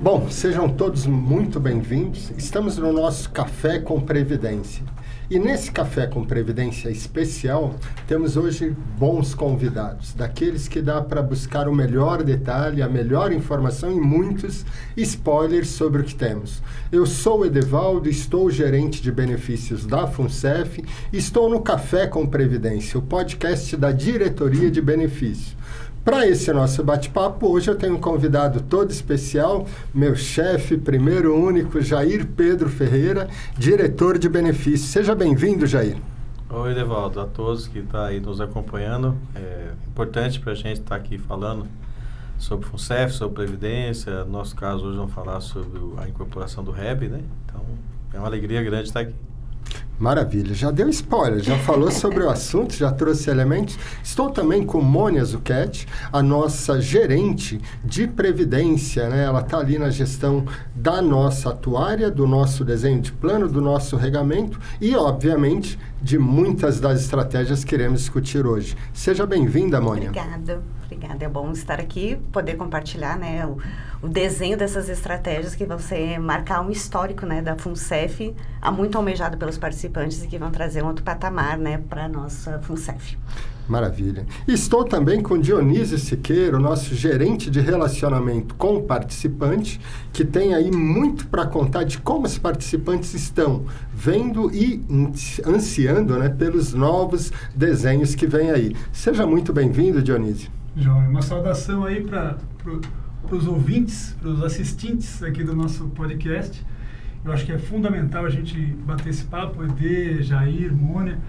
Bom, sejam todos muito bem-vindos. Estamos no nosso Café com Previdência. E nesse Café com Previdência especial, temos hoje bons convidados, daqueles que dá para buscar o melhor detalhe, a melhor informação e muitos spoilers sobre o que temos. Eu sou o Edevaldo, estou gerente de benefícios da FUNCEF e estou no Café com Previdência, o podcast da Diretoria de Benefícios. Para esse nosso bate-papo, hoje eu tenho um convidado todo especial, meu chefe, primeiro único, Jair Pedro Ferreira, diretor de benefícios. Seja bem-vindo, Jair. Oi, Edevaldo, a todos que estão aí nos acompanhando. É importante para a gente estar aqui falando sobre FUNCEF, sobre Previdência. No nosso caso, hoje vamos falar sobre a incorporação do REB, né? Então, é uma alegria grande estar aqui. Maravilha, já deu spoiler, já falou sobre o assunto, já trouxe elementos. Estou também com Mônia Zucchetti, a nossa gerente de previdência, né? Ela está ali na gestão da nossa atuária, do nosso desenho de plano, do nosso regamento e, obviamente, de muitas das estratégias que iremos discutir hoje. Seja bem-vinda, Mônia. Obrigada. É bom estar aqui, poder compartilhar, né, o desenho dessas estratégias que vão marcar um histórico, né, da FUNCEF, muito almejado pelos participantes e que vão trazer um outro patamar, né, para a nossa FUNCEF. Maravilha. Estou também com Dionísio Siqueira, o nosso gerente de relacionamento com o participante, que tem aí muito para contar de como os participantes estão vendo e ansiando, né, pelos novos desenhos que vêm aí. Seja muito bem-vindo, Dionísio. Joia, uma saudação aí para os ouvintes, para os assistentes aqui do nosso podcast. Eu acho que é fundamental a gente bater esse papo, Ede, Jair, Mônia,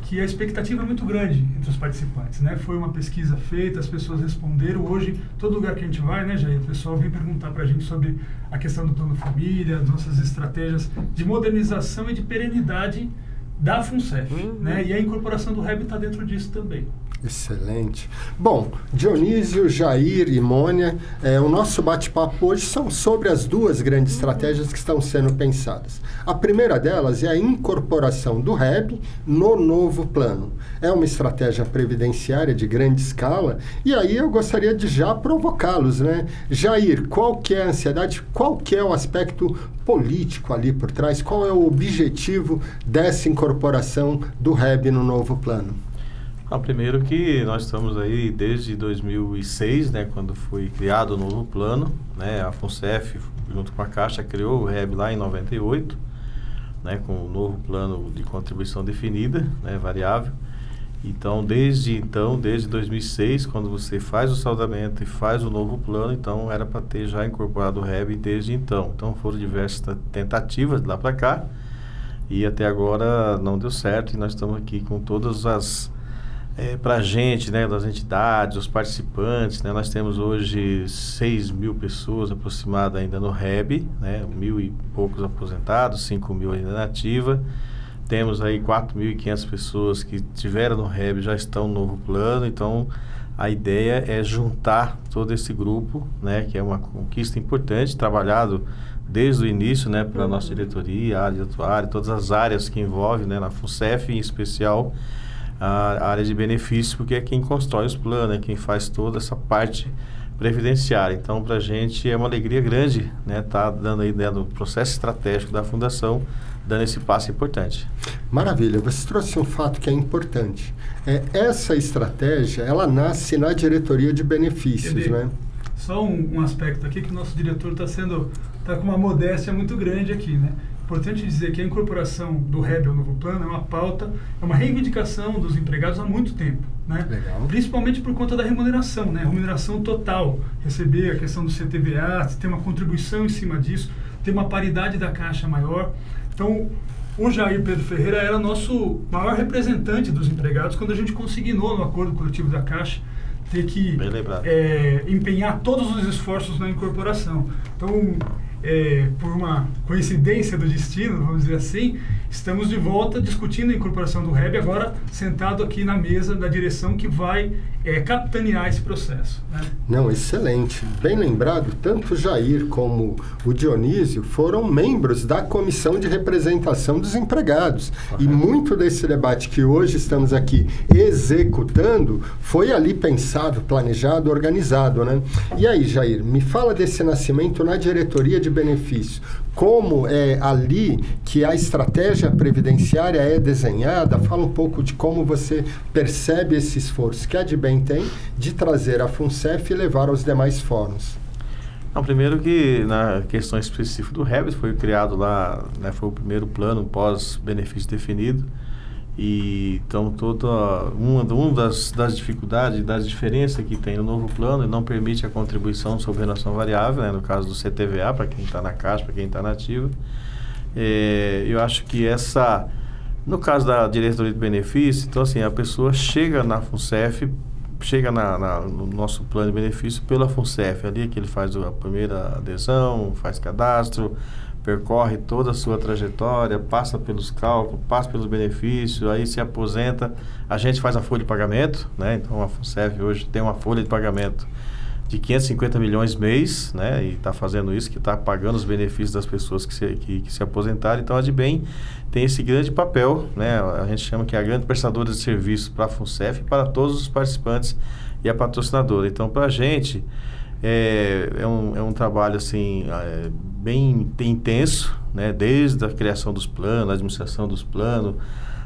que a expectativa é muito grande entre os participantes, né? Foi uma pesquisa feita, as pessoas responderam. Hoje, todo lugar que a gente vai, né, Jair, o pessoal vem perguntar para a gente sobre a questão do plano família, das nossas estratégias de modernização e de perenidade da FUNCEF, né? E a incorporação do REB está dentro disso também. Excelente. Bom, Dionísio, Jair e Mônia, o nosso bate-papo hoje são sobre as duas grandes estratégias que estão sendo pensadas. A primeira delas é a incorporação do REB no novo plano. É uma estratégia previdenciária de grande escala e aí eu gostaria de já provocá-los, né? Jair, qual que é a ansiedade, qual que é o aspecto político ali por trás, qual é o objetivo dessa incorporação do REB no novo plano? Primeiro que nós estamos aí desde 2006, né, quando foi criado o novo plano, né, a FUNCEF, junto com a Caixa, criou o REB lá em 98, né, com o novo plano de contribuição definida, né, variável. Então, desde 2006, quando você faz o saldamento e faz o novo plano, então era para ter já incorporado o REB desde então. Então, foram diversas tentativas de lá para cá e até agora não deu certo e nós estamos aqui com todas as... para a gente, né, das entidades, os participantes, né, nós temos hoje 6 mil pessoas aproximadas ainda no REB, né, 1.000 e poucos aposentados, 5 mil ainda na ativa. Temos aí 4.500 pessoas que tiveram no REB, já estão no novo plano. Então, a ideia é juntar todo esse grupo, né, que é uma conquista importante, trabalhado desde o início, né, pela nossa diretoria, a área de atuária, todas as áreas que envolvem, né, na FUNCEF em especial, a área de benefícios, porque é quem constrói os planos, é quem faz toda essa parte previdenciária. Então, para a gente é uma alegria grande, né, tá dando aí, né, no processo estratégico da Fundação, dando esse passo importante. Maravilha, você trouxe um fato que é importante. Essa estratégia, ela nasce na diretoria de benefícios, né? Só um aspecto aqui que o nosso diretor está com uma modéstia muito grande aqui, né? Importante dizer que a incorporação do REB ao novo plano é uma pauta, é uma reivindicação dos empregados há muito tempo, né? Legal. Principalmente por conta da remuneração, né? Remuneração total, receber a questão do CTVA, ter uma contribuição em cima disso, ter uma paridade da Caixa maior. Então, o Jair Pedro Ferreira era nosso maior representante dos empregados quando a gente consignou no acordo coletivo da Caixa ter que empenhar todos os esforços na incorporação. Então, por uma coincidência do destino, vamos dizer assim, Estamos de volta discutindo a incorporação do REB, agora sentado aqui na mesa da direção que vai capitanear esse processo, né? Não, excelente. Bem lembrado, tanto o Jair como o Dionísio foram membros da Comissão de Representação dos Empregados. E muito desse debate que hoje estamos aqui executando foi ali pensado, planejado, organizado, né? E aí, Jair, me fala desse nascimento na diretoria de benefício. Como é ali que a estratégia previdenciária é desenhada? Fala um pouco de como você percebe esse esforço que a Adbem tem de trazer a FUNCEF e levar aos demais fóruns. Não, primeiro que na questão específica do REB foi criado lá, né, foi o primeiro plano pós-benefício definido. E então toda uma das dificuldades, das diferenças que tem no novo plano, ele não permite a contribuição sobre remuneração variável, né, no caso do CTVA, para quem está na Caixa, para quem está na ativa. Eu acho que no caso da diretoria de benefício, então assim, a pessoa chega na FUNCEF, chega no nosso plano de benefício pela FUNCEF, ali que ele faz a primeira adesão, faz cadastro, percorre toda a sua trajetória, passa pelos cálculos, passa pelos benefícios, aí se aposenta, a gente faz a folha de pagamento, né? Então a FUNCEF hoje tem uma folha de pagamento de 550 milhões mês, né? E está fazendo isso, que está pagando os benefícios das pessoas que se aposentaram. Então a Adbem tem esse grande papel, né? A gente chama que é a grande prestadora de serviços para a FUNCEF e para todos os participantes e a patrocinadora. Então para a gente é um trabalho assim bem intenso, né? Desde a criação dos planos, a administração dos planos,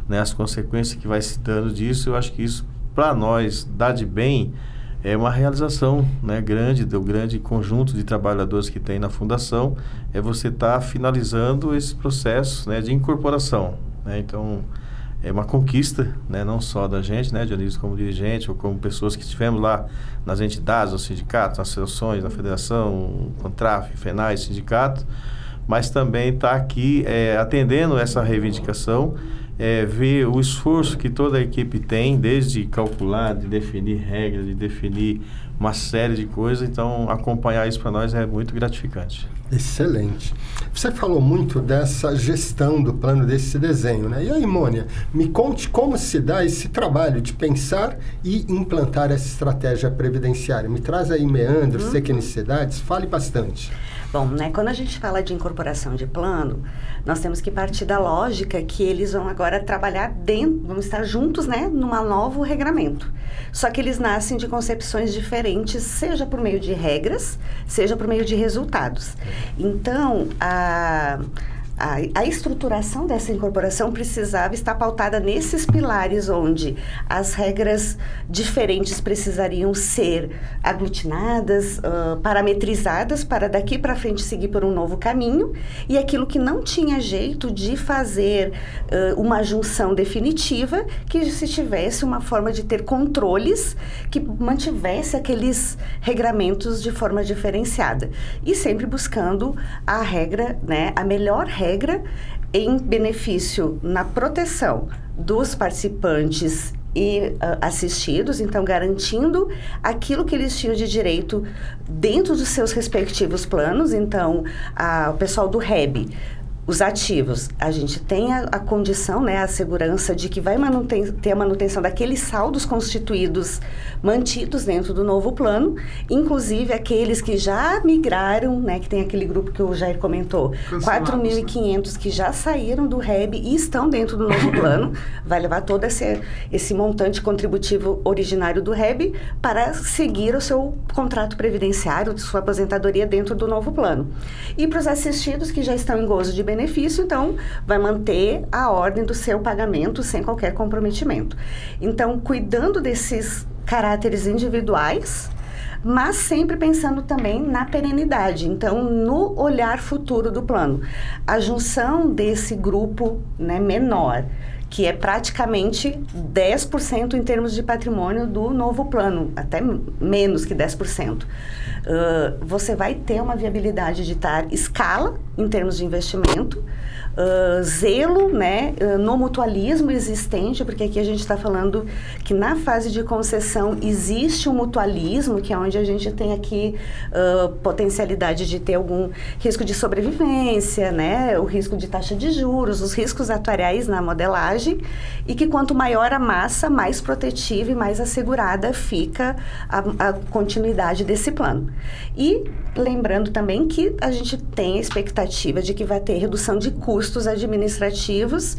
né? As consequências que vai se dando disso. Eu acho que isso para nós da Adbem é uma realização, né, do grande conjunto de trabalhadores que tem na fundação, é você estar finalizando esse processo, né, de incorporação, né? Então é uma conquista, né, não só da gente, né, Dionísio, como dirigente ou como pessoas que estivemos lá nas entidades, nos sindicatos, nas associações, na federação, CONTRAF, FENAI, sindicato, mas também está aqui atendendo essa reivindicação, ver o esforço que toda a equipe tem, desde calcular, de definir regras, de definir uma série de coisas. Então, acompanhar isso para nós é muito gratificante. Excelente. Você falou muito dessa gestão do plano, desse desenho, né? E aí, Mônia, me conte como se dá esse trabalho de pensar e implantar essa estratégia previdenciária. Me traz aí meandros, tecnicidades, fale bastante. Bom, né, quando a gente fala de incorporação de plano, nós temos que partir da lógica que eles vão agora trabalhar vão estar juntos, né, num novo regramento. Só que eles nascem de concepções diferentes, seja por meio de regras, seja por meio de resultados. Então, a estruturação dessa incorporação precisava estar pautada nesses pilares onde as regras diferentes precisariam ser aglutinadas, parametrizadas para daqui para frente seguir por um novo caminho, e aquilo que não tinha jeito de fazer uma junção definitiva, que se tivesse uma forma de ter controles que mantivesse aqueles regramentos de forma diferenciada e sempre buscando a regra, né, a melhor regra em benefício na proteção dos participantes e assistidos, então garantindo aquilo que eles tinham de direito dentro dos seus respectivos planos. Então, o pessoal do REB, os ativos, a gente tem a condição, né, a segurança de que vai ter a manutenção daqueles saldos constituídos mantidos dentro do novo plano, inclusive aqueles que já migraram, né, que tem aquele grupo que o Jair comentou, 4.500 que já saíram do REB e estão dentro do novo plano, vai levar todo esse montante contributivo originário do REB para seguir o seu contrato previdenciário, sua aposentadoria dentro do novo plano. E para os assistidos que já estão em gozo de benefício, então vai manter a ordem do seu pagamento sem qualquer comprometimento. Então, cuidando desses caráteres individuais, mas sempre pensando também na perenidade, então no olhar futuro do plano. A junção desse grupo, né, menor, que é praticamente 10% em termos de patrimônio do novo plano, até menos que 10%. Você vai ter uma viabilidade de dar escala em termos de investimento, zelo, né, no mutualismo existente, porque aqui a gente está falando que na fase de concessão existe um mutualismo, que é onde a gente tem aqui potencialidade de ter algum risco de sobrevivência, né, o risco de taxa de juros, os riscos atuariais na modelagem, e que quanto maior a massa, mais protetiva e mais assegurada fica a continuidade desse plano. E lembrando também que a gente tem a expectativa de que vai ter redução de custos administrativos,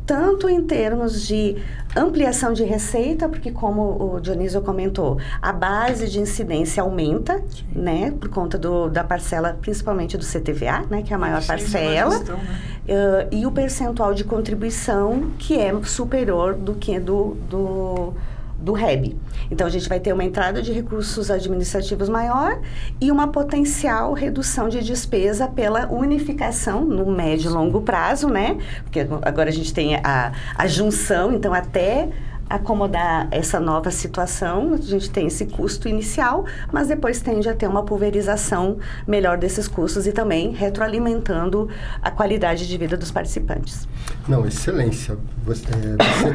tanto em termos de ampliação de receita, porque como o Dionísio comentou, a base de incidência aumenta, né, por conta da parcela, principalmente do CTVA, né, que é a maior parcela, gestão, né? E o percentual de contribuição, que é superior do que do REB. Então, a gente vai ter uma entrada de recursos administrativos maior e uma potencial redução de despesa pela unificação no médio e longo prazo, né? Porque agora a gente tem a junção, então até acomodar essa nova situação, a gente tem esse custo inicial, mas depois tende a ter uma pulverização melhor desses custos e também retroalimentando a qualidade de vida dos participantes. Não, excelência. Você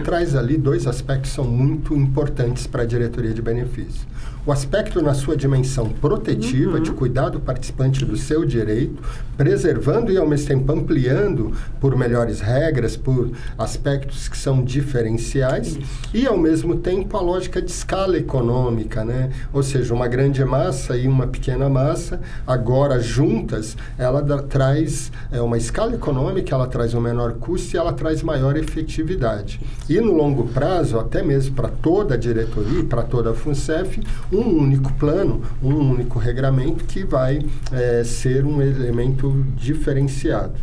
traz ali 2 aspectos que são muito importantes para a diretoria de benefícios. O aspecto na sua dimensão protetiva, de cuidar do participante do seu direito, preservando e ao mesmo tempo ampliando por melhores regras, por aspectos que são diferenciais, e ao mesmo tempo a lógica de escala econômica, né? Ou seja, uma grande massa e uma pequena massa, agora juntas, ela traz uma escala econômica, ela traz um menor custo e ela traz maior efetividade. E no longo prazo, até mesmo para toda a diretoria e para toda a FUNCEF, um único plano, um único regramento que vai ser um elemento diferenciado.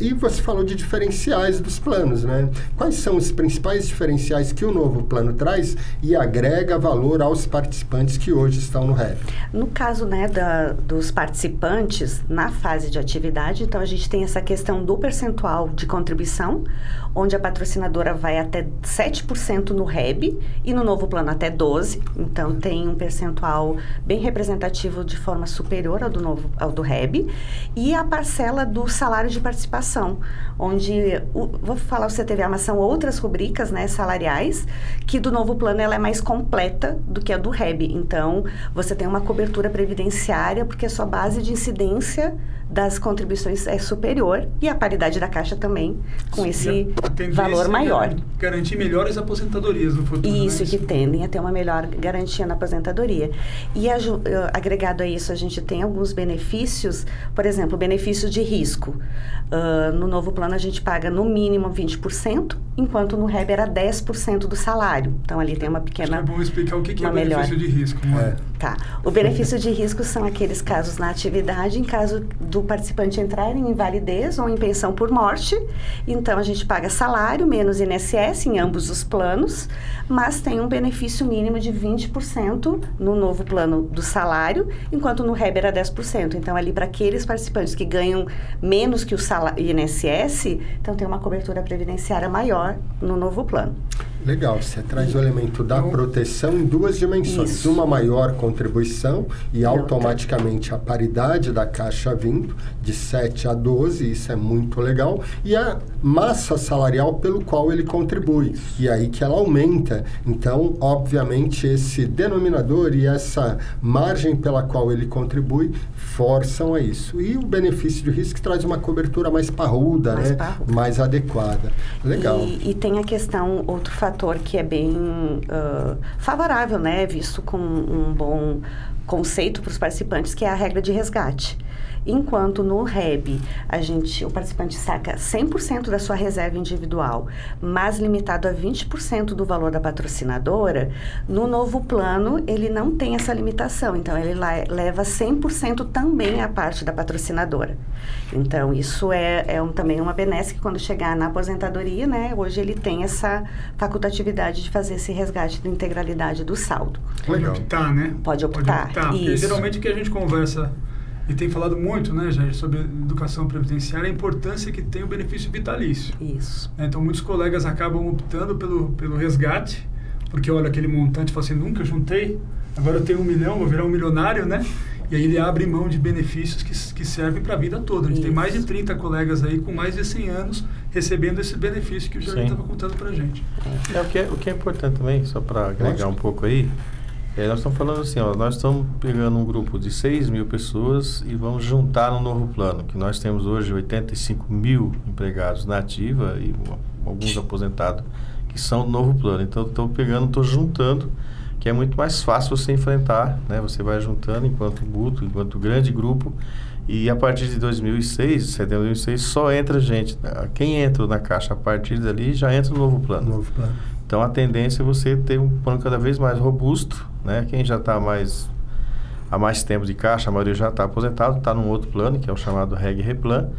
E você falou de diferenciais dos planos, né? Quais são os principais diferenciais que o novo plano traz e agrega valor aos participantes que hoje estão no REB? No caso, né, dos participantes na fase de atividade, então a gente tem essa questão do percentual de contribuição, onde a patrocinadora vai até 7% no REB e no novo plano até 12%. Então tem um percentual bem representativo de forma superior ao do REB. E a parcela do salário de participação, onde, vou falar o CTVA, mas são outras rubricas, né, salariais, que do novo plano ela é mais completa do que a do REB. Então, você tem uma cobertura previdenciária, porque a sua base de incidência das contribuições é superior e a paridade da Caixa também, com esse valor maior. Garantir melhores aposentadorias no futuro. Isso, né? Que tendem a ter uma melhor garantia na aposentadoria. E agregado a isso, a gente tem alguns benefícios, por exemplo, benefícios de risco. No novo plano, a gente paga no mínimo 20%, enquanto no REB era 10% do salário. Então, ali tem uma pequena... É bom explicar o que é o benefício de risco. Tá. O benefício de risco são aqueles casos na atividade, em caso do participante entrar em invalidez ou em pensão por morte. Então, a gente paga salário menos INSS em ambos os planos, mas tem um benefício mínimo de 20% no novo plano do salário, enquanto no REB era 10%. Então, ali para aqueles participantes que ganham menos que o INSS, então tem uma cobertura previdenciária maior no novo plano. Legal, você traz o elemento da proteção em 2 dimensões. Isso. Uma maior contribuição e automaticamente a paridade da Caixa vindo de 7 a 12, isso é muito legal. E a massa salarial pelo qual ele contribui. E aí que ela aumenta. Então, obviamente, esse denominador e essa margem pela qual ele contribui forçam a isso. E o benefício de risco traz uma cobertura mais parruda, né? Mais adequada. Legal. E tem a questão, outro fator que é bem favorável, né? Visto com um bom conceito para os participantes, que é a regra de resgate. Enquanto no REB, o participante saca 100% da sua reserva individual, mas limitado a 20% do valor da patrocinadora, no novo plano ele não tem essa limitação, então ele leva 100% também a parte da patrocinadora. Então isso também uma benesse que quando chegar na aposentadoria, né, hoje ele tem essa facultatividade de fazer esse resgate da integralidade do saldo. Pode optar, né? Pode optar. Porque geralmente o que a gente conversa e tem falado muito, né, Jair, sobre educação previdenciária, a importância que tem o benefício vitalício. Isso. Então, muitos colegas acabam optando pelo resgate, porque olha aquele montante e fala assim, nunca juntei, agora eu tenho 1 milhão, vou virar um milionário, né? E aí ele abre mão de benefícios que servem para a vida toda. A gente tem mais de 30 colegas aí com mais de 100 anos recebendo esse benefício que o Jair estava contando para a gente. O que é importante também, só para agregar um pouco aí, nós estamos falando assim, ó, nós estamos pegando um grupo de 6 mil pessoas e vamos juntar no novo plano, que nós temos hoje 85 mil empregados na ativa e alguns aposentados que são do novo plano. Então, estou juntando, que é muito mais fácil você enfrentar, né? Você vai juntando enquanto mútuo, enquanto grande grupo, e a partir de 2006, setembro de 2006, só entra gente. Quem entra na Caixa a partir dali já entra no novo plano. Então, a tendência é você ter um plano cada vez mais robusto, né? Quem já está há mais tempo de Caixa, a maioria já está aposentado, está num outro plano, que é o chamado Reg Replan.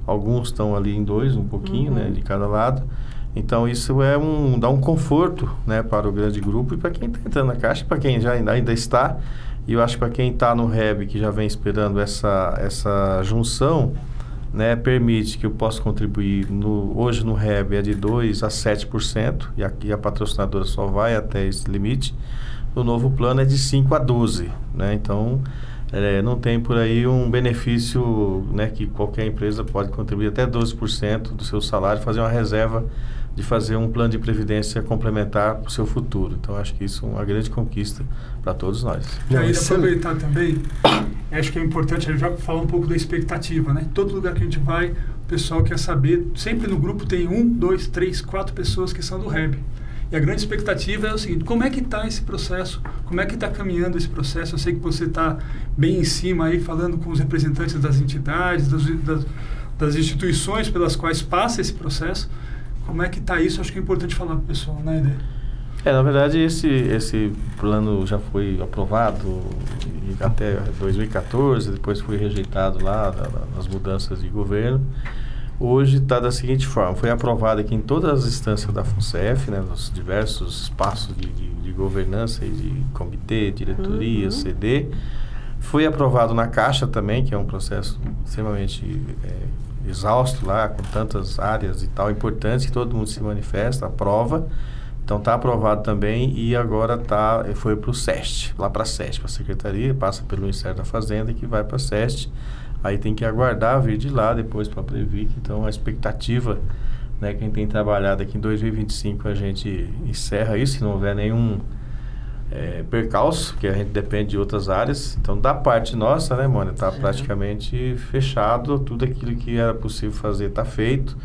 Alguns estão ali em 2, um pouquinho, né, de cada lado. Então, isso dá um conforto, né, para o grande grupo e para quem está entrando na Caixa, para quem já ainda está. E eu acho que para quem está no REB, que já vem esperando essa junção, né, permite que eu possa contribuir, hoje no REB é de 2% a 7%, e aqui a patrocinadora só vai até esse limite. No novo plano é de 5% a 12%. Né? Então, não tem por aí um benefício, né, que qualquer empresa pode contribuir até 12% do seu salário, fazer uma reserva de fazer um plano de previdência complementar para o seu futuro. Então, acho que isso é uma grande conquista para todos nós. E aí, aproveitar também, acho que é importante, a gente já falar um pouco da expectativa, né? Todo lugar que a gente vai, o pessoal quer saber, sempre no grupo tem 1, 2, 3, 4 pessoas que são do REB. E a grande expectativa é o seguinte, como é que está esse processo? Como é que está caminhando esse processo? Eu sei que você está bem em cima aí, falando com os representantes das entidades, das instituições pelas quais passa esse processo. Como é que está isso? Acho que é importante falar para o pessoal, né, Eder? Na verdade, esse plano já foi aprovado até 2014, depois foi rejeitado lá nas mudanças de governo. Hoje está da seguinte forma, foi aprovado aqui em todas as instâncias da FUNCEF, né, nos diversos espaços de governança e de comitê, diretoria, CD. Foi aprovado na Caixa também, que é um processo extremamente exausto lá, com tantas áreas e tal, importantes, que todo mundo se manifesta, aprova. Então está aprovado também e agora foi para o SEST, lá para a SEST, para a Secretaria, passa pelo Ministério da Fazenda que vai para a SEST. Aí tem que aguardar vir de lá depois para a Previc. Então a expectativa, né, quem tem trabalhado aqui em 2025 a gente encerra isso, se não houver nenhum percalço, que a gente depende de outras áreas. Então da parte nossa, né, Mônica, está praticamente fechado, tudo aquilo que era possível fazer está feito.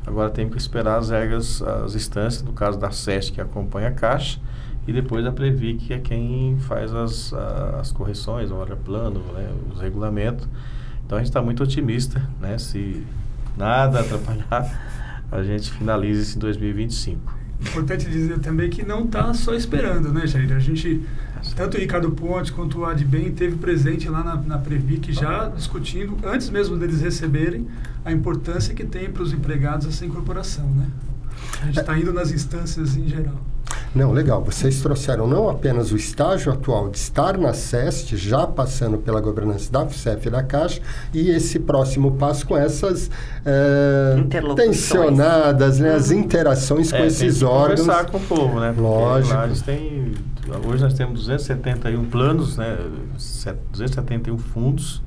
Agora tem que esperar as regras, as instâncias, no caso da SEST, que acompanha a Caixa, e depois a Previc, que é quem faz as correções, olha plano, né, os regulamentos. Então a gente está muito otimista, né? Se nada atrapalhar, a gente finaliza isso em 2025. Importante dizer também que não está só esperando, né, Jair? A gente, tanto o Ricardo Pontes quanto o Adbem esteve presente lá na Previc já discutindo, antes mesmo deles receberem, a importância que tem para os empregados essa incorporação, né? A gente está indo nas instâncias em geral. Não, legal. Vocês trouxeram não apenas o estágio atual de estar na SEST, já passando pela governança da FUNCEF e da Caixa, e esse próximo passo com essas tensionadas, né, as interações com esses órgãos. Conversar com o povo, né? Lógico. Lá hoje nós temos 271 planos, né, 271 fundos.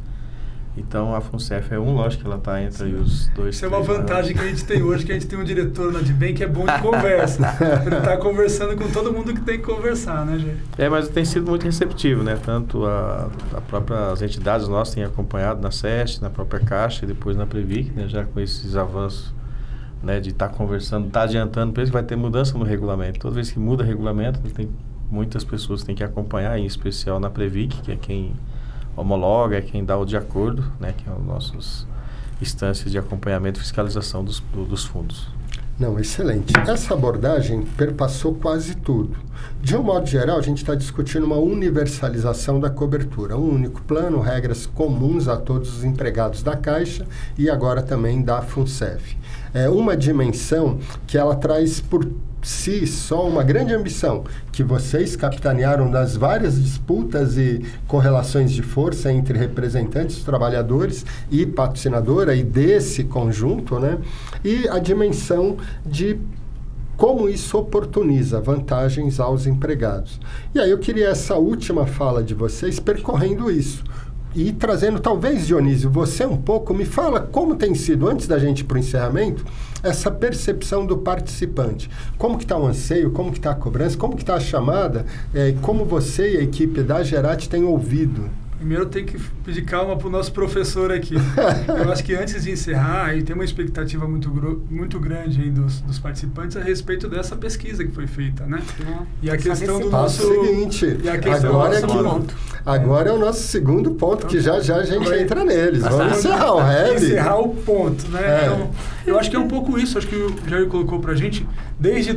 Então, a FUNCEF é lógico que ela está entre os dois. Isso é uma vantagem que a gente tem hoje, que a gente tem um diretor na Adbem que é bom de conversa. Ele está conversando com todo mundo que tem que conversar, né, gente? Mas tem sido muito receptivo, né? Tanto as entidades nossas têm acompanhado na SEST, na própria Caixa e depois na Previc, né? Já com esses avanços, né, de estar conversando, estar adiantando, por isso vai ter mudança no regulamento. Toda vez que muda regulamento, muitas pessoas têm que acompanhar, em especial na Previc, que é quem homologa, é quem dá o de acordo, né, que é as nossas instâncias de acompanhamento e fiscalização dos fundos. Não, excelente. Essa abordagem perpassou quase tudo. De um modo geral, a gente está discutindo uma universalização da cobertura, um único plano, regras comuns a todos os empregados da Caixa e agora também da FUNCEF. É uma dimensão que ela traz por si só uma grande ambição que vocês capitanearam das várias disputas e correlações de força entre representantes dos trabalhadores e patrocinadora e desse conjunto, né? E a dimensão de como isso oportuniza vantagens aos empregados. E aí eu queria essa última fala de vocês percorrendo isso. E trazendo, talvez, Dionísio, você um pouco, me fala como tem sido, antes da gente ir para o encerramento, essa percepção do participante. Como que está o anseio, como que está a cobrança, como que está a chamada, como você e a equipe da Gerati têm ouvido? Primeiro eu tenho que pedir calma para o nosso professor aqui. Eu acho que antes de encerrar, aí tem uma expectativa muito grande aí dos participantes a respeito dessa pesquisa que foi feita, né? E a questão do nosso... seguinte, agora é o nosso segundo ponto, que já a gente entra neles. Vamos encerrar o REB. Encerrar o ponto, né? Então, eu acho que é um pouco isso, acho que o Jair colocou para a gente, desde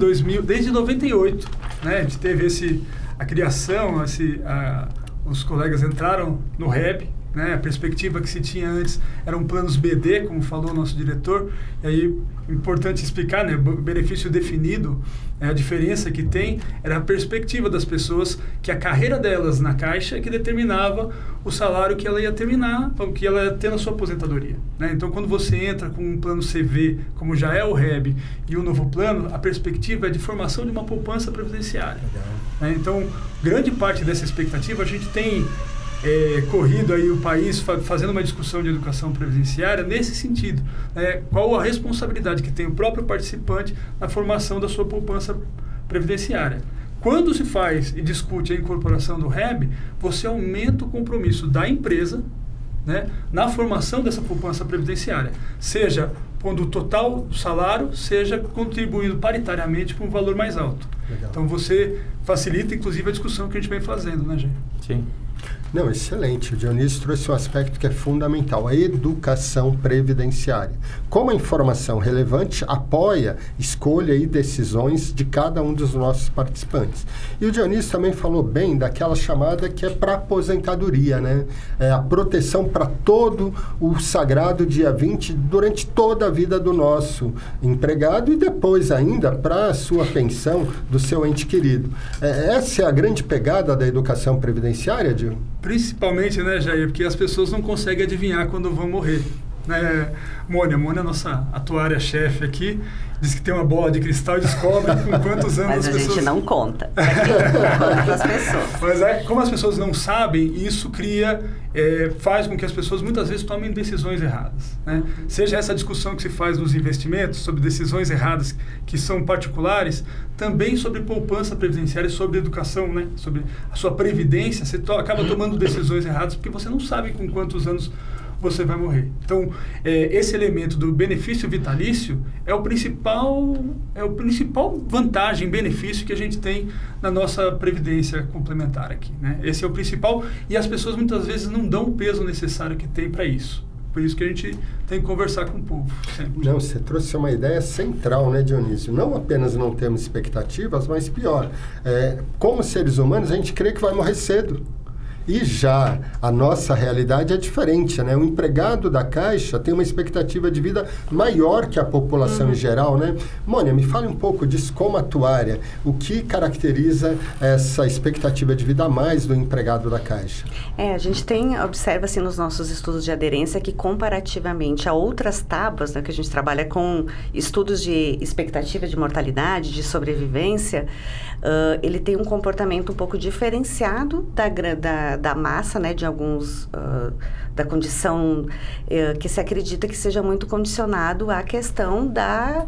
98, né? A gente teve a criação, os colegas entraram no REB, né? A perspectiva que se tinha antes eram planos BD, como falou o nosso diretor, e aí, importante explicar, né? O benefício definido, a diferença que tem, era a perspectiva das pessoas, que a carreira delas na Caixa que determinava o salário que ela ia terminar, o que ela ia ter na sua aposentadoria, né? Então, quando você entra com um plano CV, como já é o REB, e o novo plano, a perspectiva é de formação de uma poupança previdenciária. Né? Então, grande parte dessa expectativa, a gente tem corrido aí o país fazendo uma discussão de educação previdenciária nesse sentido, né? Qual a responsabilidade que tem o próprio participante na formação da sua poupança previdenciária. Quando se faz e discute a incorporação do REB, você aumenta o compromisso da empresa, né, na formação dessa poupança previdenciária, seja pondo o total do salário, seja contribuindo paritariamente com um valor mais alto. Legal. Então você facilita inclusive a discussão que a gente vem fazendo, né, Jair? Sim. Não, excelente. O Dionísio trouxe um aspecto que é fundamental, a educação previdenciária. Como a informação relevante apoia escolha e decisões de cada um dos nossos participantes. E o Dionísio também falou bem daquela chamada que é para aposentadoria, né? É a proteção para todo o sagrado dia 20 durante toda a vida do nosso empregado e depois ainda para a sua pensão do seu ente querido. Essa é a grande pegada da educação previdenciária, Dio? Principalmente, né, Jair, porque as pessoas não conseguem adivinhar quando vão morrer. Né? Mônia, a nossa atuária-chefe aqui, diz que tem uma bola de cristal e descobre com quantos anos mas as pessoas... Mas a gente não conta. As pessoas. Mas como as pessoas não sabem, isso faz com que as pessoas muitas vezes tomem decisões erradas. Né? Seja essa discussão que se faz nos investimentos, sobre decisões erradas que são particulares, também sobre poupança previdenciária, sobre educação, né? Sobre a sua previdência, você acaba tomando decisões erradas porque você não sabe com quantos anos você vai morrer. Então, esse elemento do benefício vitalício é o principal vantagem, benefício que a gente tem na nossa previdência complementar aqui, né? Esse é o principal, e as pessoas muitas vezes não dão o peso necessário que tem para isso. Por isso que a gente tem que conversar com o povo sempre. Não, você trouxe uma ideia central, né, Dionísio? Não apenas não temos expectativas, mas pior, como seres humanos, a gente crê que vai morrer cedo. E já a nossa realidade é diferente, né? O empregado da Caixa tem uma expectativa de vida maior que a população em geral, né? Mônia, me fale um pouco disso como atuária. O que caracteriza essa expectativa de vida a mais do empregado da Caixa? A gente observa assim nos nossos estudos de aderência que comparativamente a outras tábuas, né, que a gente trabalha com estudos de expectativa de mortalidade, de sobrevivência, ele tem um comportamento um pouco diferenciado da massa, né, de alguns, da condição que se acredita que seja muito condicionado à questão da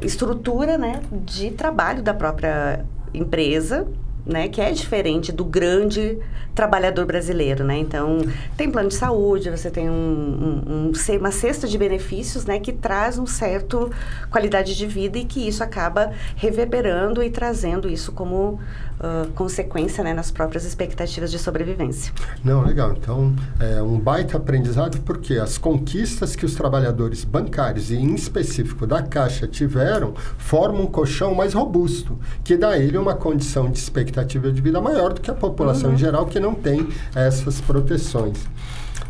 estrutura, né, de trabalho da própria empresa, né, que é diferente do grande trabalhador brasileiro, né? Então, tem plano de saúde, você tem uma cesta de benefícios, né, que traz um certo qualidade de vida e que isso acaba reverberando e trazendo isso como consequência, né, nas próprias expectativas de sobrevivência. Não, legal. Então, é um baita aprendizado porque as conquistas que os trabalhadores bancários e, em específico, da Caixa tiveram formam um colchão mais robusto, que dá a ele uma condição de expectativa de vida maior do que a população em geral, que não tem essas proteções.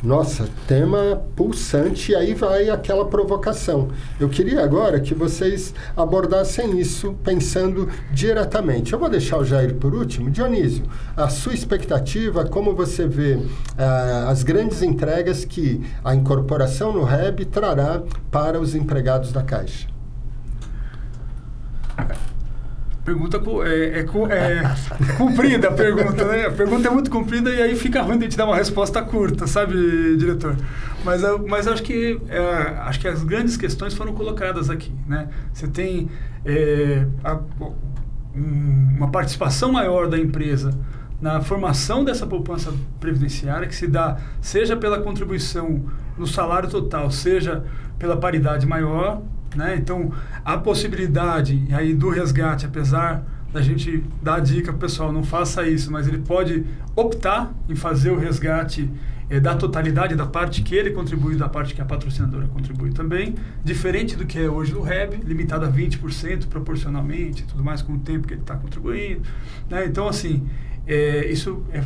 Nossa, tema pulsante, e aí vai aquela provocação. Eu queria agora que vocês abordassem isso pensando diretamente. Eu vou deixar o Jair por último. Dionísio, a sua expectativa, como você vê as grandes entregas que a incorporação no REB trará para os empregados da Caixa? Pergunta é comprida a pergunta, né? A pergunta é muito comprida e aí fica ruim de a gente dar uma resposta curta, sabe, diretor? Mas acho que as grandes questões foram colocadas aqui, né? Você tem uma participação maior da empresa na formação dessa poupança previdenciária, que se dá seja pela contribuição no salário total, seja pela paridade maior, né? Então, a possibilidade aí do resgate, apesar da gente dar a dica para o pessoal, não faça isso, mas ele pode optar em fazer o resgate da totalidade da parte que ele contribui, da parte que a patrocinadora contribui também, diferente do que é hoje no REB, limitado a 20% proporcionalmente, tudo mais com o tempo que ele está contribuindo, né? Então, assim,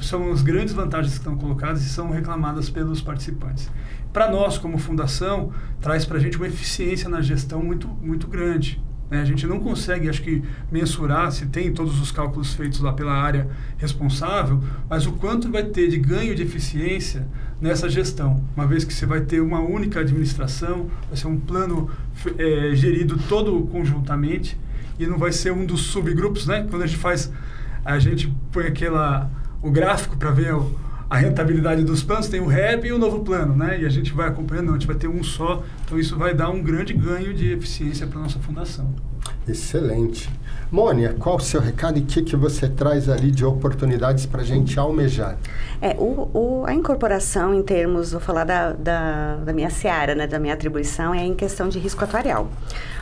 são as grandes vantagens que estão colocadas e são reclamadas pelos participantes. Para nós, como fundação, traz para a gente uma eficiência na gestão muito, muito grande, né? A gente não consegue, acho que, mensurar se tem todos os cálculos feitos lá pela área responsável, mas o quanto vai ter de ganho de eficiência nessa gestão, uma vez que você vai ter uma única administração, vai ser um plano gerido todo conjuntamente e não vai ser um dos subgrupos, né? Quando a gente põe o gráfico para ver a rentabilidade dos planos, tem o REB e o novo plano, né? E a gente vai acompanhando, a gente vai ter um só, então isso vai dar um grande ganho de eficiência para a nossa fundação. Excelente. Mônia, qual o seu recado e o que você traz ali de oportunidades para a gente almejar? A incorporação em termos, vou falar da minha seara, né, da minha atribuição, é em questão de risco atuarial.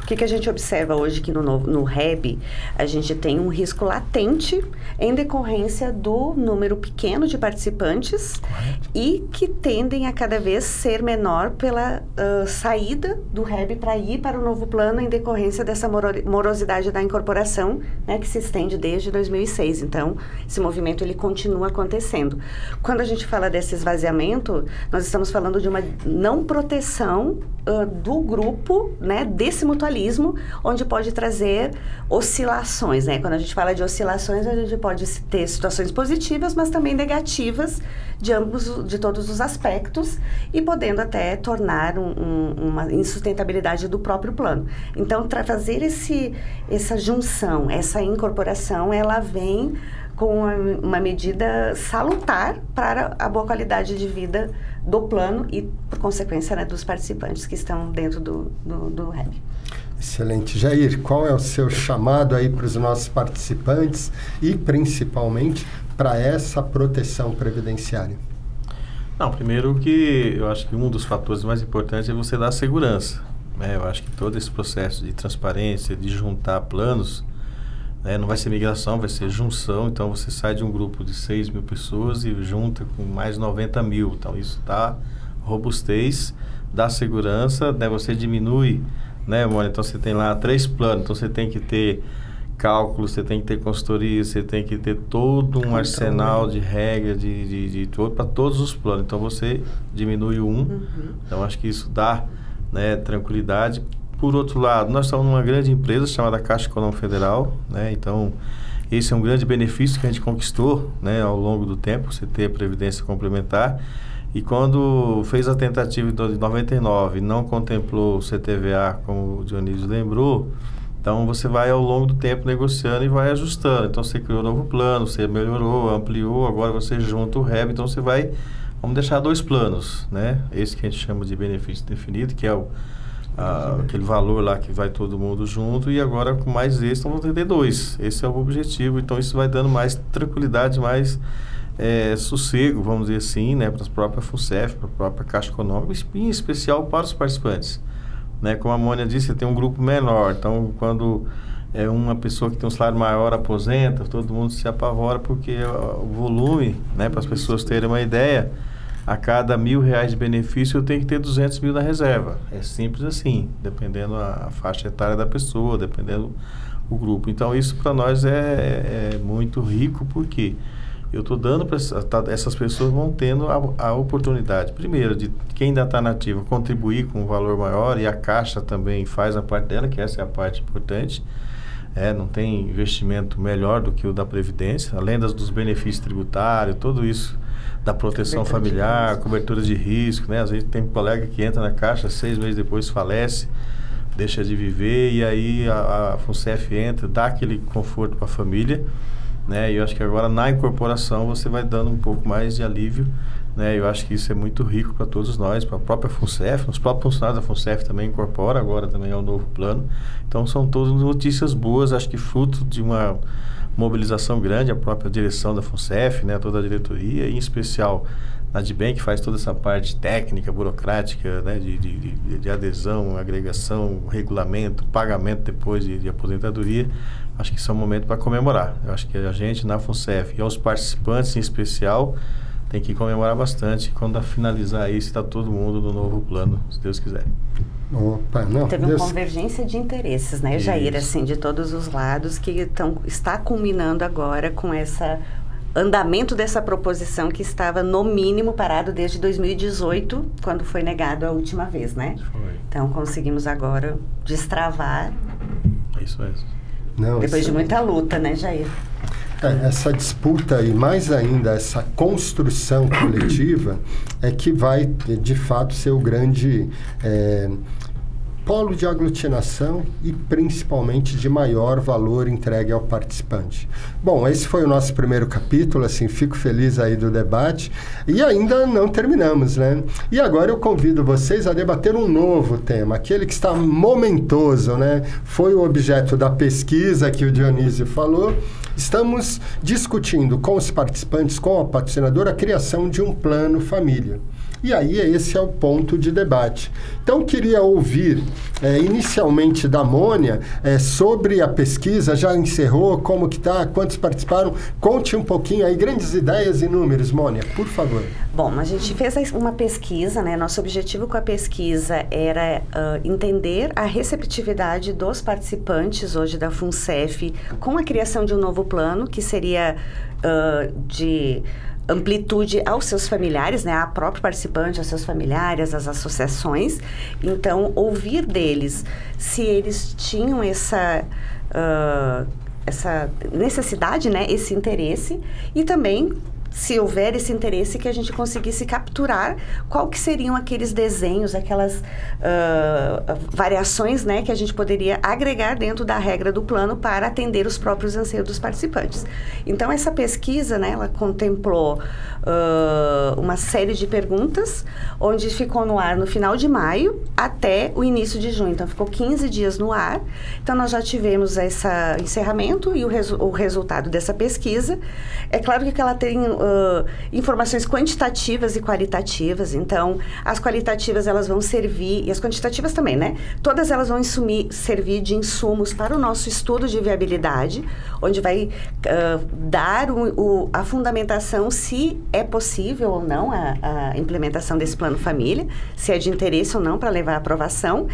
O que a gente observa hoje que no REB, a gente tem um risco latente em decorrência do número pequeno de participantes e que tendem a cada vez ser menor pela saída do REB para ir para o novo plano em decorrência dessa morosidade da incorporação, né, que se estende desde 2006. Então, esse movimento ele continua acontecendo. Quando a gente fala desse esvaziamento, nós estamos falando de uma não proteção do grupo, né, desse mutualismo, onde pode trazer oscilações, né? Quando a gente fala de oscilações, a gente pode ter situações positivas, mas também negativas de todos os aspectos e podendo até tornar uma insustentabilidade do próprio plano. Então, fazer essa junção, essa incorporação, ela vem com uma medida salutar para a boa qualidade de vida do plano e, por consequência, né, dos participantes que estão dentro do REB. Excelente. Jair, qual é o seu chamado aí para os nossos participantes e, principalmente, para essa proteção previdenciária? Não, primeiro que eu acho que um dos fatores mais importantes é você dar segurança, né? Eu acho que todo esse processo de transparência, de juntar planos, não vai ser migração, vai ser junção. Então, você sai de um grupo de 6 mil pessoas e junta com mais 90 mil. Então, isso dá robustez, dá segurança, né? Você diminui, né, Mônica? Então, você tem lá 3 planos. Então, você tem que ter cálculo, você tem que ter consultoria, você tem que ter todo um arsenal de regras para todos os planos. Então, você diminui um. Então, acho que isso dá, né, tranquilidade. Por outro lado, nós estamos numa grande empresa chamada Caixa Econômica Federal, né? Então, esse é um grande benefício que a gente conquistou, né, ao longo do tempo, você ter a previdência complementar. E quando fez a tentativa de 99 e não contemplou o CTVA, como o Dionísio lembrou, então você vai ao longo do tempo negociando e vai ajustando. Então, você criou um novo plano, você melhorou, ampliou, agora você junta o REB, então você vai, vamos deixar 2 planos, né? Esse que a gente chama de benefício definido, que é aquele valor lá que vai todo mundo junto, e agora com mais esse, então vão ter 2. Esse é o objetivo, então isso vai dando mais tranquilidade, mais sossego, vamos dizer assim, né, para a própria FUNCEF, para a própria Caixa Econômica, em especial para os participantes, né? Como a Mônia disse, você tem um grupo menor, então quando uma pessoa que tem um salário maior aposenta, todo mundo se apavora porque o volume, né, para as pessoas terem uma ideia, a cada R$1.000 de benefício eu tenho que ter 200 mil na reserva. É simples assim, dependendo a faixa etária da pessoa, dependendo o grupo. Então, isso para nós é muito rico, por quê? eu estou dando para essas pessoas, vão tendo a oportunidade, primeiro, de quem ainda está nativo contribuir com um valor maior, e a Caixa também faz a parte dela, que essa é a parte importante. Não tem investimento melhor do que o da Previdência, além dos benefícios tributários, tudo isso, da proteção familiar, cobertura de risco, né? Às vezes tem um colega que entra na Caixa, 6 meses depois falece, deixa de viver, e aí a FUNCEF entra, dá aquele conforto para a família, né? E eu acho que agora na incorporação você vai dando um pouco mais de alívio, né? Eu acho que isso é muito rico para todos nós, para a própria FUNCEF, os próprios funcionários da FUNCEF também incorporam agora também ao novo plano. Então são todas notícias boas, acho que fruto de uma mobilização grande, a própria direção da FUNCEF, né? Toda a diretoria, e em especial a Adbem, que faz toda essa parte técnica, burocrática, né? de adesão, agregação, regulamento, pagamento depois de aposentadoria. Acho que isso é um momento para comemorar. Eu acho que a gente na FUNCEF e aos participantes em especial tem que comemorar bastante quando finalizar isso, está todo mundo no novo plano, se Deus quiser. Opa, não, teve uma convergência de interesses, né, Jair, assim, de todos os lados, que está culminando agora com esse andamento dessa proposição que estava, no mínimo, parado desde 2018, quando foi negado a última vez, né? Foi. Então, conseguimos agora destravar. É isso mesmo. Não, depois de muita luta, né, Jair? Essa disputa e, mais ainda, essa construção coletiva é que vai, de fato, ser o grande polo de aglutinação e, principalmente, de maior valor entregue ao participante. Bom, esse foi o nosso primeiro capítulo, assim, fico feliz aí do debate, e ainda não terminamos, né? E agora eu convido vocês a debater um novo tema, aquele que está momentoso, né? Foi o objeto da pesquisa que o Dionísio falou. Estamos discutindo com os participantes, com a patrocinadora, a criação de um plano família. E aí, esse é o ponto de debate. Então, queria ouvir inicialmente da Mônia sobre a pesquisa. Já encerrou? Como que está? Quantos participaram? Conte um pouquinho aí, grandes ideias e números, Mônia, por favor. Bom, a gente fez uma pesquisa, né? Nosso objetivo com a pesquisa era entender a receptividade dos participantes hoje da FUNCEF com a criação de um novo plano, que seria de amplitude aos seus familiares, né, a próprio participante, aos seus familiares, às associações. Então, ouvir deles se eles tinham essa necessidade, né, esse interesse, e também, se houver esse interesse, que a gente conseguisse capturar qual que seriam aqueles desenhos, aquelas variações, né, que a gente poderia agregar dentro da regra do plano para atender os próprios anseios dos participantes. Então, essa pesquisa, né, ela contemplou uma série de perguntas, onde ficou no ar no final de maio até o início de junho. Então, ficou 15 dias no ar. Então, nós já tivemos esse encerramento e o resultado dessa pesquisa. É claro que ela tem informações quantitativas e qualitativas. Então, as qualitativas, elas vão servir, e as quantitativas também, né? Todas elas vão servir de insumos para o nosso estudo de viabilidade, onde vai dar a fundamentação se é possível ou não a implementação desse plano família, se é de interesse ou não para levar à aprovação.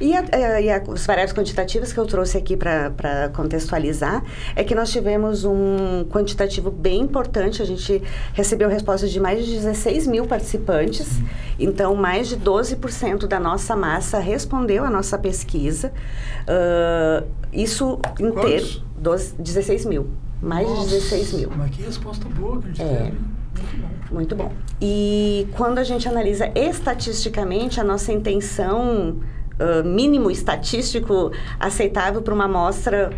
E as variáveis quantitativas que eu trouxe aqui para contextualizar é que nós tivemos um quantitativo bem importante. A gente recebeu respostas de mais de 16 mil participantes, então mais de 12% da nossa massa respondeu à nossa pesquisa. Isso inteiro, 16 mil. Mais de 16 mil. Mas que resposta boa que a gente teve. Muito bom. E quando a gente analisa estatisticamente, a nossa intenção mínimo estatístico aceitável para uma amostra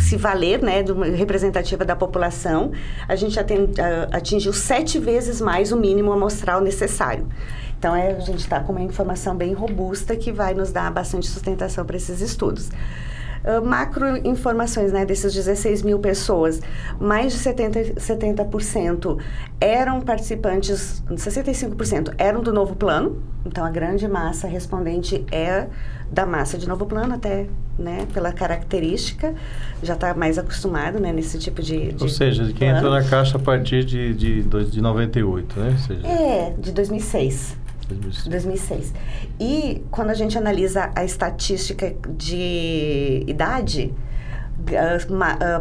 se valer, né, representativa da população, a gente atingiu 7 vezes mais o mínimo amostral necessário. Então, a gente está com uma informação bem robusta que vai nos dar bastante sustentação para esses estudos. Macro informações, né, desses 16 mil pessoas, mais de 70% eram participantes, 65% eram do novo plano. Então, a grande massa respondente é da massa de novo plano, até, né, pela característica, já está mais acostumado, né, nesse tipo de Ou seja, de quem entrou na Caixa a partir de 98, né? Ou seja, de 2006. 2006. E quando a gente analisa a estatística de idade,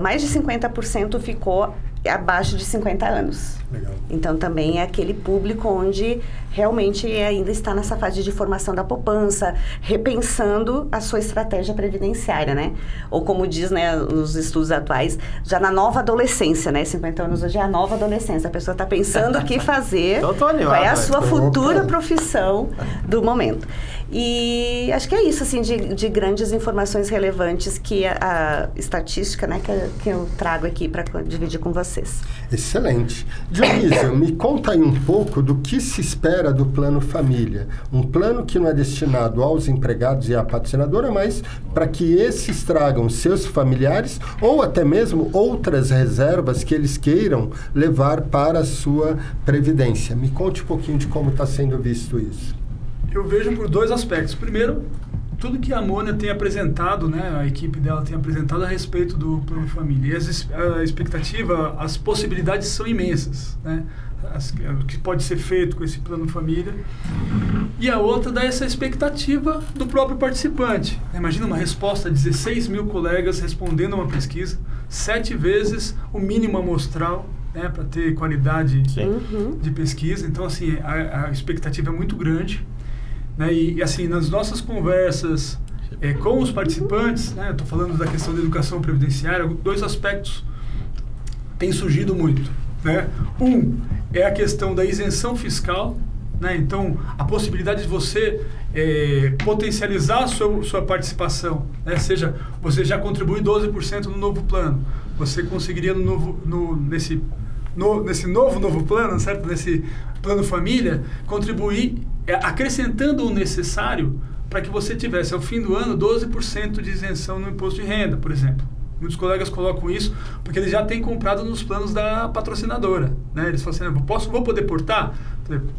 mais de 50% ficou abaixo de 50 anos. Legal. Então, também é aquele público onde realmente ainda está nessa fase de formação da poupança, repensando a sua estratégia previdenciária, né? Ou como diz, né, os estudos atuais, já na nova adolescência, né? 50 anos hoje é a nova adolescência. A pessoa está pensando o que fazer, qual é a sua futura profissão do momento. E acho que é isso, assim, de grandes informações relevantes que a estatística, né, que eu trago aqui para dividir com vocês. Excelente. Dionísio, me conta aí um pouco do que se espera do Plano Família. Um plano que não é destinado aos empregados e à patrocinadora, mas para que esses tragam seus familiares ou até mesmo outras reservas que eles queiram levar para a sua previdência. Me conte um pouquinho de como está sendo visto isso. Eu vejo por 2 aspectos. Primeiro, tudo que a Mônia tem apresentado, né, a equipe dela tem apresentado a respeito do Plano Família. E a expectativa, as possibilidades são imensas, né? O que pode ser feito com esse Plano Família. E a outra dá essa expectativa do próprio participante. Imagina uma resposta de 16 mil colegas respondendo a uma pesquisa, 7 vezes o mínimo amostral, né, para ter qualidade de pesquisa. Então, assim, a expectativa é muito grande. Né, e assim, nas nossas conversas com os participantes, né, eu estou falando da questão da educação previdenciária, 2 aspectos têm surgido muito. Né? Um é a questão da isenção fiscal, né? Então, a possibilidade de você potencializar a sua participação, né? Seja, você já contribui 12% no novo plano, você conseguiria nesse novo plano, certo? Nesse Plano Família, contribuir acrescentando o necessário para que você tivesse, ao fim do ano, 12% de isenção no imposto de renda, por exemplo. Muitos colegas colocam isso porque eles já têm comprado nos planos da patrocinadora. Né? Eles falam assim, vou poder portar?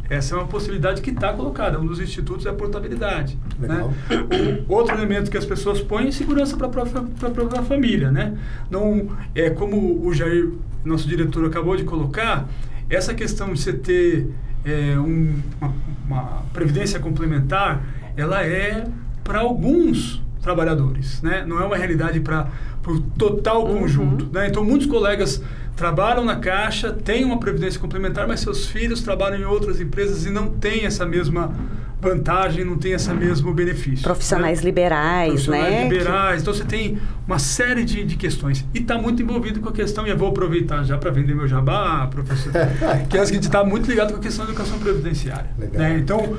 Essa é uma possibilidade que está colocada. Um dos institutos é a portabilidade. Né? Outro elemento que as pessoas põem é segurança para a própria família. Né? Não, como o Jair, nosso diretor, acabou de colocar, essa questão de você ter uma previdência complementar, ela é para alguns trabalhadores, né? Não é uma realidade para o total conjunto. Né? Então, muitos colegas trabalham na Caixa, têm uma previdência complementar, mas seus filhos trabalham em outras empresas e não têm essa mesma vantagem, não tem esse mesmo benefício. Profissionais liberais, Profissionais liberais. Então, você tem uma série de questões. E está muito envolvido com a questão, e eu vou aproveitar já para vender meu jabá, professor, que é a gente está muito ligado com a questão da educação previdenciária. Né? Então,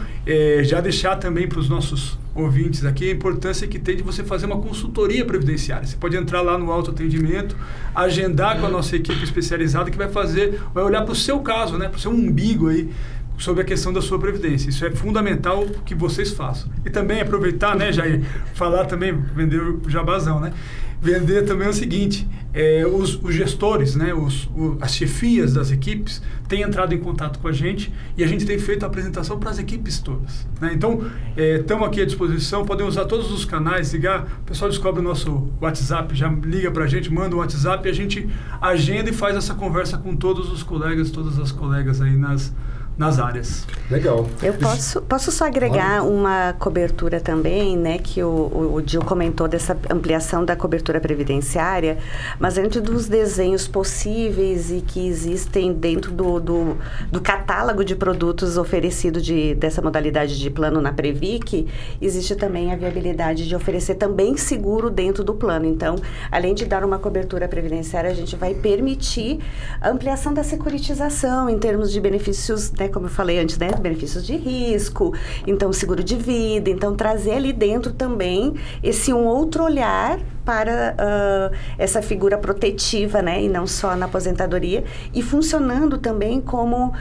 já deixar também para os nossos ouvintes aqui a importância que tem de você fazer uma consultoria previdenciária. Você pode entrar lá no autoatendimento, agendar com a nossa equipe especializada que vai olhar para o seu caso, né? Para o seu umbigo aí, sobre a questão da sua previdência. Isso é fundamental que vocês façam. E também aproveitar, né, Jair, falar também, vender o jabazão, né? Vender também o seguinte, os gestores, né, as chefias das equipes têm entrado em contato com a gente e a gente tem feito a apresentação para as equipes todas. Né? Então, estamos aqui à disposição, podem usar todos os canais, ligar, o pessoal descobre o nosso WhatsApp, já liga para a gente, manda o WhatsApp e a gente agenda e faz essa conversa com todos os colegas, todas as colegas aí nas áreas. Legal. Eu posso só agregar uma cobertura também, né, que o Gil comentou dessa ampliação da cobertura previdenciária, mas dentro dos desenhos possíveis e que existem dentro do catálogo de produtos oferecido dessa modalidade de plano na Previc, existe também a viabilidade de oferecer também seguro dentro do plano. Então, além de dar uma cobertura previdenciária, a gente vai permitir a ampliação da securitização em termos de benefícios, né, como eu falei antes, né, benefícios de risco, então seguro de vida, então trazer ali dentro também esse outro olhar para essa figura protetiva, né, e não só na aposentadoria, e funcionando também como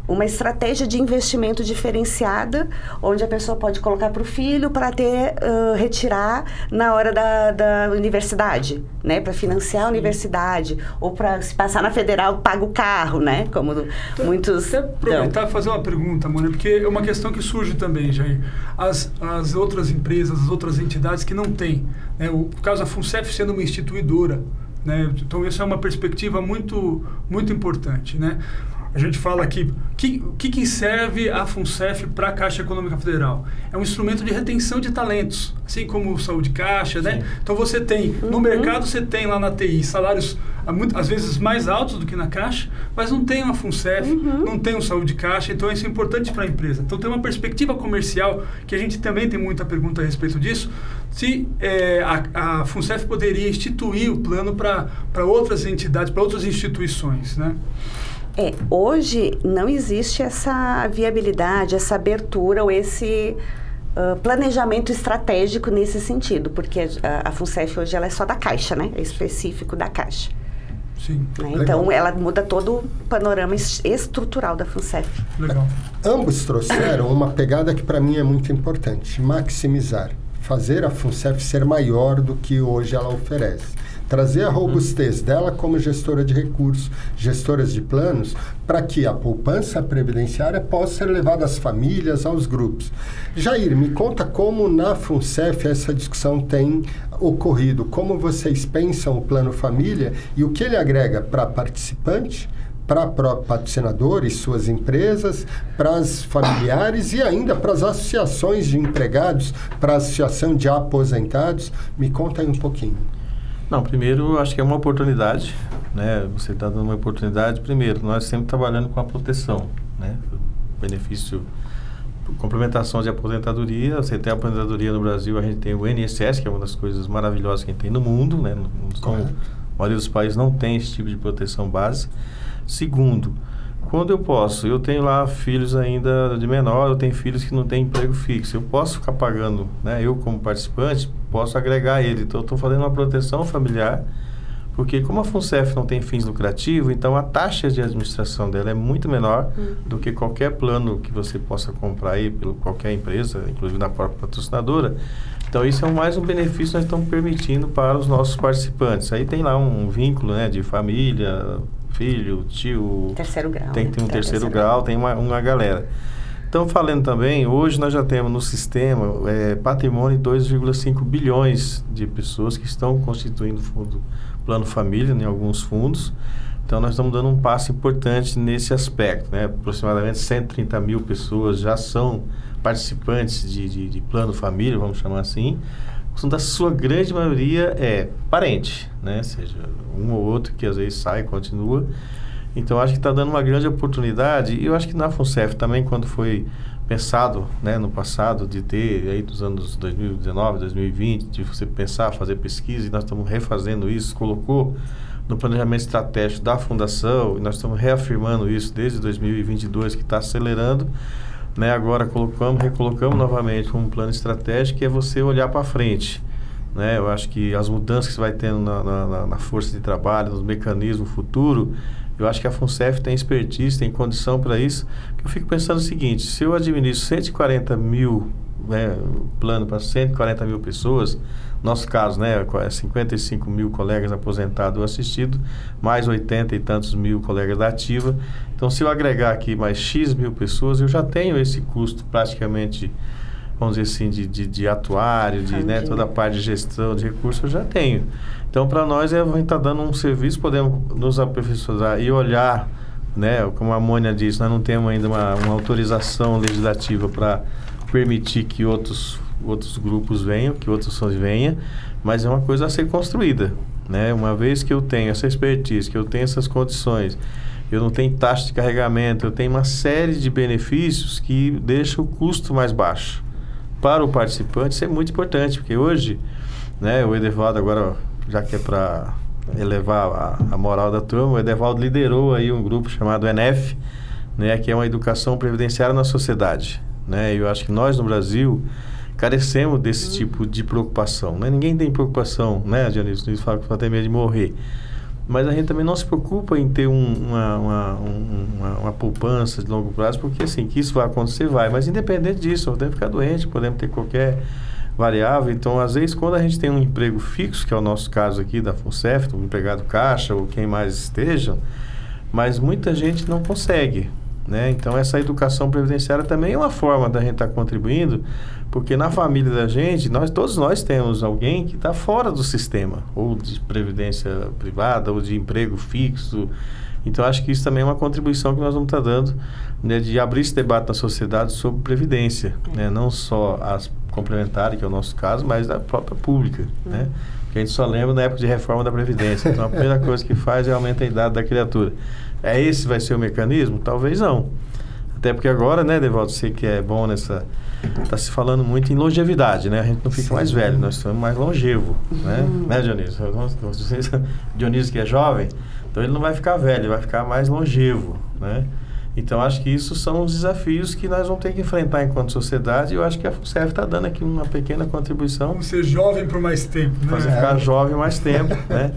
uma estratégia de investimento diferenciada, onde a pessoa pode colocar para o filho para retirar na hora da universidade, né, para financiar a universidade, ou para se passar na federal, paga o carro, né, como muitos... Até aproveitar e fazer uma pergunta, Mônia, porque é uma questão que surge também, Jair. As outras empresas, as outras entidades que não têm, né, o caso da FUNCEF sendo uma instituidora, né, então isso é uma perspectiva muito, muito importante, né? A gente fala aqui, o que serve a FUNCEF para a Caixa Econômica Federal? É um instrumento de retenção de talentos, assim como o Saúde Caixa, né? Então você tem, no mercado você tem lá na TI salários às vezes mais altos do que na Caixa, mas não tem uma FUNCEF, não tem um Saúde Caixa, então isso é importante para a empresa. Então tem uma perspectiva comercial, que a gente também tem muita pergunta a respeito disso, se a FUNCEF poderia instituir o plano para outras entidades, para outras instituições, né? Hoje não existe essa viabilidade, essa abertura ou esse planejamento estratégico nesse sentido, porque a FUNCEF hoje ela é só da Caixa, né? É específico da Caixa. Sim. Né? Então ela muda todo o panorama estrutural da FUNCEF. Legal. Ambos trouxeram uma pegada que para mim é muito importante: maximizar, fazer a FUNCEF ser maior do que hoje ela oferece. Trazer a robustez dela como gestora de recursos, gestoras de planos, para que a poupança previdenciária possa ser levada às famílias, aos grupos. Jair, me conta como na FUNCEF essa discussão tem ocorrido, como vocês pensam o plano família e o que ele agrega para participante, para patrocinadores, suas empresas, para as familiares e ainda para as associações de empregados, para a associação de aposentados. Me conta aí um pouquinho. Não, primeiro, acho que é uma oportunidade, né? Você está dando uma oportunidade. Primeiro, nós sempre trabalhando com a proteção, né? O benefício, complementação de aposentadoria. Você tem a aposentadoria no Brasil, a gente tem o INSS, que é uma das coisas maravilhosas que a gente tem no mundo, né? A maioria dos países não tem esse tipo de proteção base. Segundo, quando eu posso, eu tenho lá filhos ainda de menor, eu tenho filhos que não têm emprego fixo, eu posso ficar pagando, né? Eu como participante, posso agregar ele. Então, eu estou fazendo uma proteção familiar, porque como a FUNCEF não tem fins lucrativos, então a taxa de administração dela é muito menor do que qualquer plano que você possa comprar aí pelo qualquer empresa, inclusive na própria patrocinadora. Então, isso é mais um benefício que nós estamos permitindo para os nossos participantes. Aí tem lá um vínculo, né, de família, filho, tio... Terceiro grau. Tem um terceiro grau, tem uma galera. Então, falando também, hoje nós já temos no sistema patrimônio de 2,5 bilhões de pessoas que estão constituindo plano família em alguns fundos. Então, nós estamos dando um passo importante nesse aspecto, né? Aproximadamente 130 mil pessoas já são participantes de plano família, vamos chamar assim. Da sua grande maioria é parente, né? Seja um ou outro que às vezes sai e continua. Então, acho que está dando uma grande oportunidade. E eu acho que na FUNCEF também, quando foi pensado, né, no passado, de ter aí dos anos 2019, 2020, de você pensar, fazer pesquisa, e nós estamos refazendo isso, colocou no planejamento estratégico da Fundação, e nós estamos reafirmando isso desde 2022, que está acelerando, né? Agora recolocamos novamente um plano estratégico, que é você olhar para frente, né? Eu acho que as mudanças que você vai tendo na força de trabalho, nos mecanismos futuro, eu acho que a FUNCEF tem expertise, tem condição para isso. Eu fico pensando o seguinte: se eu administro 140 mil, né, plano para 140 mil pessoas, nosso caso, né, 55 mil colegas aposentados ou assistidos, mais 80 e tantos mil colegas da ativa. Então, se eu agregar aqui mais X mil pessoas, eu já tenho esse custo praticamente, vamos dizer assim, de atuário, né, toda a parte de gestão de recursos eu já tenho. Então, para nós, a gente está dando um serviço, podemos nos aperfeiçoar e olhar, né, como a Mônia disse, nós não temos ainda uma autorização legislativa para permitir que outros grupos venham, que outros sons venham, mas é uma coisa a ser construída, né? Uma vez que eu tenho essa expertise, que eu tenho essas condições, eu não tenho taxa de carregamento, eu tenho uma série de benefícios que deixam o custo mais baixo. Para o participante, isso é muito importante, porque hoje, né, o Edevaldo agora, já que é para elevar a moral da turma, o Edevaldo liderou aí um grupo chamado ENEF, né, que é uma educação previdenciária na sociedade, né? Eu acho que nós no Brasil carecemos desse tipo de preocupação, né? Ninguém tem preocupação, né, Dionísio? Eles falam que só tem medo de morrer. Mas a gente também não se preocupa em ter uma poupança de longo prazo, porque assim, que isso vai acontecer, vai. Mas independente disso, podemos ficar doente, podemos ter qualquer variável. Então, às vezes, quando a gente tem um emprego fixo, que é o nosso caso aqui da FUNCEF, um empregado caixa ou quem mais esteja, mas muita gente não consegue, né? Então, essa educação previdenciária também é uma forma da gente estar contribuindo, porque na família da gente, todos nós temos alguém que está fora do sistema, ou de previdência privada, ou de emprego fixo. Então, acho que isso também é uma contribuição que nós vamos estar dando, né, de abrir esse debate na sociedade sobre previdência, né? Não só as complementares, que é o nosso caso, mas da própria pública, né? que a gente só lembra na época de reforma da Previdência. Então, a primeira coisa que faz é aumentar a idade da criatura. Esse vai ser o mecanismo? Talvez não. Até porque agora, né, Devaldo, você que é bom nessa... Está se falando muito em longevidade, né? A gente não fica mais velho, nós somos mais longevo, né, Dionísio? Dionísio que é jovem, então ele não vai ficar velho, ele vai ficar mais longevo, né? Então, acho que isso são os desafios que nós vamos ter que enfrentar enquanto sociedade, e eu acho que a FUNCEF está dando aqui uma pequena contribuição. Vamos ser jovem por mais tempo, né? Fazer ficar jovem mais tempo, né?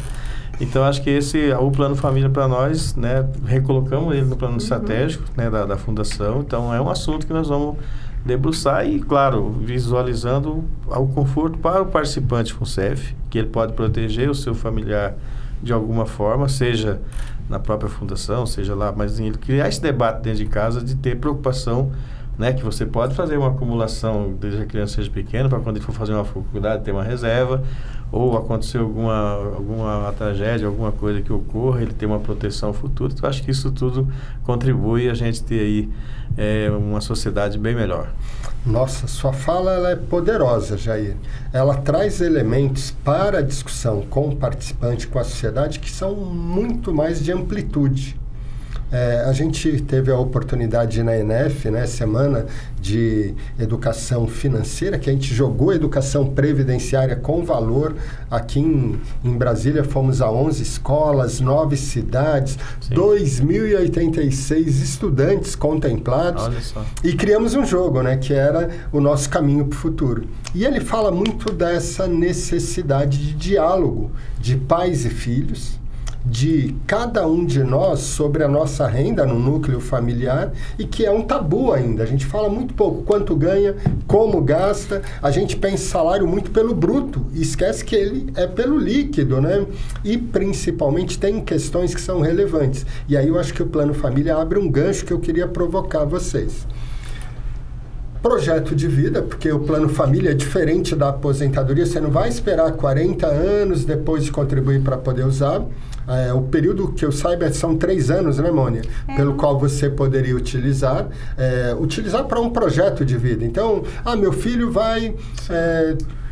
Então, acho que o Plano Família para nós, né, recolocamos ele no plano estratégico, né, da Fundação. Então, é um assunto que nós vamos debruçar e, claro, visualizando o conforto para o participante FUNCEF, que ele pode proteger o seu familiar de alguma forma, seja na própria fundação, seja lá, mas ele criar esse debate dentro de casa de ter preocupação, né, que você pode fazer uma acumulação desde que a criança seja pequena, para quando ele for fazer uma faculdade ter uma reserva, ou acontecer alguma tragédia, alguma coisa que ocorra, ele ter uma proteção futura. Então, acho que isso tudo contribui a gente ter aí uma sociedade bem melhor. Nossa, sua fala ela é poderosa, Jair. Ela traz elementos para a discussão com o participante, com a sociedade, que são muito mais de amplitude. A gente teve a oportunidade na ENEF, né, Semana de Educação Financeira, que a gente jogou educação previdenciária com valor. Aqui em Brasília fomos a 11 escolas, 9 cidades, 2.086 estudantes contemplados. Olha só. E criamos um jogo, né, que era o nosso caminho para o futuro. E ele fala muito dessa necessidade de diálogo de pais e filhos, de cada um de nós sobre a nossa renda no núcleo familiar, e que é um tabu ainda. A gente fala muito pouco quanto ganha, como gasta, a gente pensa salário muito pelo bruto e esquece que ele é pelo líquido, né? E principalmente tem questões que são relevantes. E aí eu acho que o Plano Família abre um gancho que eu queria provocar vocês. Projeto de vida, porque o Plano Família é diferente da aposentadoria, você não vai esperar 40 anos depois de contribuir para poder usar. O período que eu saiba são 3 anos, né, Mônia? Pelo qual você poderia utilizar para um projeto de vida. Então, meu filho vai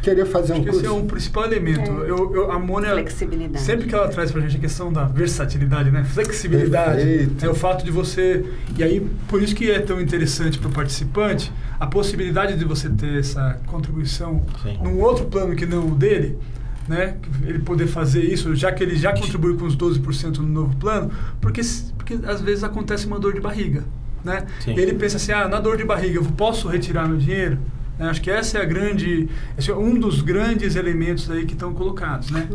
querer fazer um curso. Esse é um principal elemento. A Mônia, flexibilidade. Sempre que ela traz pra gente a questão da versatilidade, né? Flexibilidade, é o fato de você... E aí, por isso que é tão interessante para o participante, a possibilidade de você ter essa contribuição num outro plano que não o dele, né? Ele poder fazer isso, já que ele já contribuiu com os 12% no novo plano, porque às vezes acontece uma dor de barriga, né? Ele pensa assim, na dor de barriga eu posso retirar meu dinheiro? Acho que esse é um dos grandes elementos aí que estão colocados, né?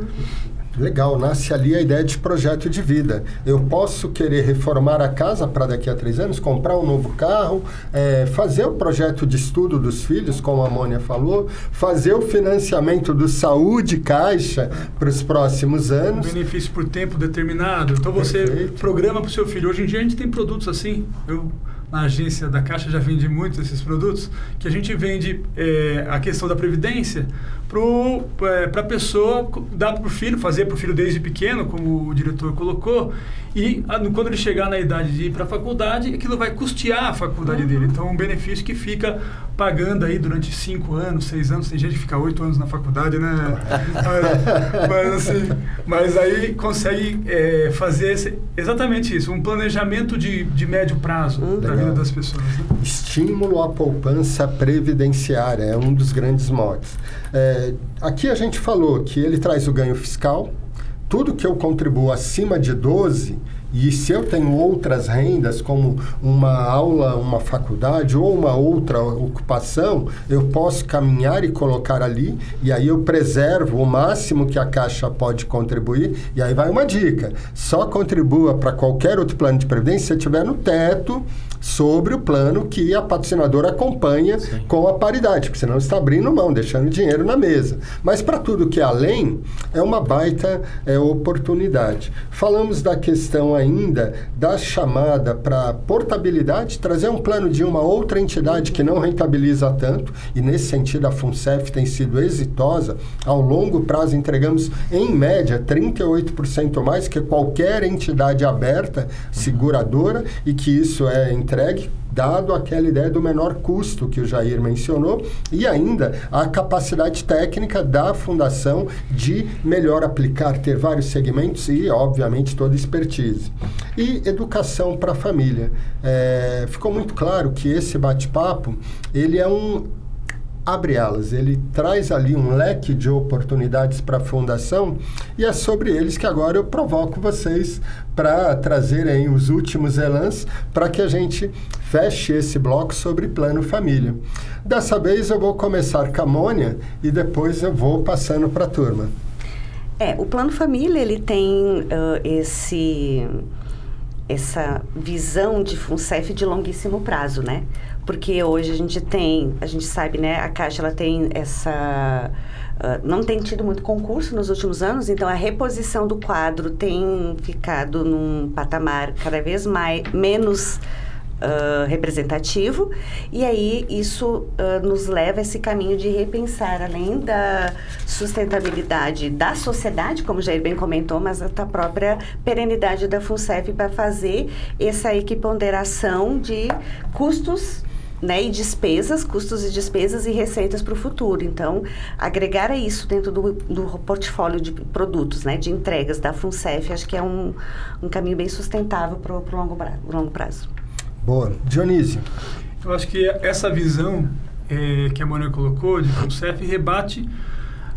Legal, nasce ali a ideia de projeto de vida. Eu posso querer reformar a casa para daqui a 3 anos, comprar um novo carro, fazer o projeto de estudo dos filhos, como a Mônia falou, fazer o financiamento do Saúde Caixa para os próximos anos. Um benefício por tempo determinado. Então você programa para o seu filho. Hoje em dia a gente tem produtos assim. Na agência da Caixa já vendi muito esses produtos, que a gente vende a questão da previdência para a pessoa, dar para o filho, fazer para o filho desde pequeno, como o diretor colocou, e quando ele chegar na idade de ir para a faculdade, aquilo vai custear a faculdade dele. Então, um benefício que fica pagando aí durante 5 anos, 6 anos, tem gente que fica 8 anos na faculdade, né? mas aí consegue fazer exatamente isso, um planejamento de médio prazo da vida das pessoas. Né? Estímulo à poupança previdenciária é um dos grandes motes. Aqui a gente falou que ele traz o ganho fiscal, tudo que eu contribuo acima de 12, e se eu tenho outras rendas, como uma aula, uma faculdade ou uma outra ocupação, eu posso caminhar e colocar ali, e aí eu preservo o máximo que a Caixa pode contribuir. E aí vai uma dica: só contribua para qualquer outro plano de previdência se estiver no teto sobre o plano que a patrocinadora acompanha com a paridade, porque senão está abrindo mão, deixando dinheiro na mesa. Mas para tudo que é além, é uma baita oportunidade. Falamos da questão ainda da chamada para portabilidade, trazer um plano de uma outra entidade que não rentabiliza tanto, e nesse sentido a FUNCEF tem sido exitosa. Ao longo prazo entregamos em média 38% mais que qualquer entidade aberta seguradora, e que isso é entregue, dado aquela ideia do menor custo que o Jair mencionou, e ainda a capacidade técnica da fundação de melhor aplicar, ter vários segmentos e, obviamente, toda expertise. E educação para a família. Ficou muito claro que esse bate-papo, ele é abre elas, ele traz ali um leque de oportunidades para a fundação, e é sobre eles que agora eu provoco vocês para trazerem os últimos elans para que a gente feche esse bloco sobre plano família. Dessa vez eu vou começar com a Mônia e depois eu vou passando para a turma. O plano família, ele tem essa visão de FUNCEF de longuíssimo prazo, né? Porque hoje a gente sabe, né, a Caixa ela tem não tem tido muito concurso nos últimos anos, então a reposição do quadro tem ficado num patamar cada vez menos representativo, e aí isso nos leva a esse caminho de repensar, além da sustentabilidade da sociedade, como o Jair bem comentou, mas da própria perenidade da FUNCEF, para fazer essa equiponderação de custos, né, e despesas, custos e despesas e receitas para o futuro. Então, agregar isso dentro do portfólio de produtos, né, de entregas da FUNCEF, acho que é um caminho bem sustentável para o longo prazo. Boa. Dionísio. Eu acho que essa visão que a Mônica colocou de FUNCEF rebate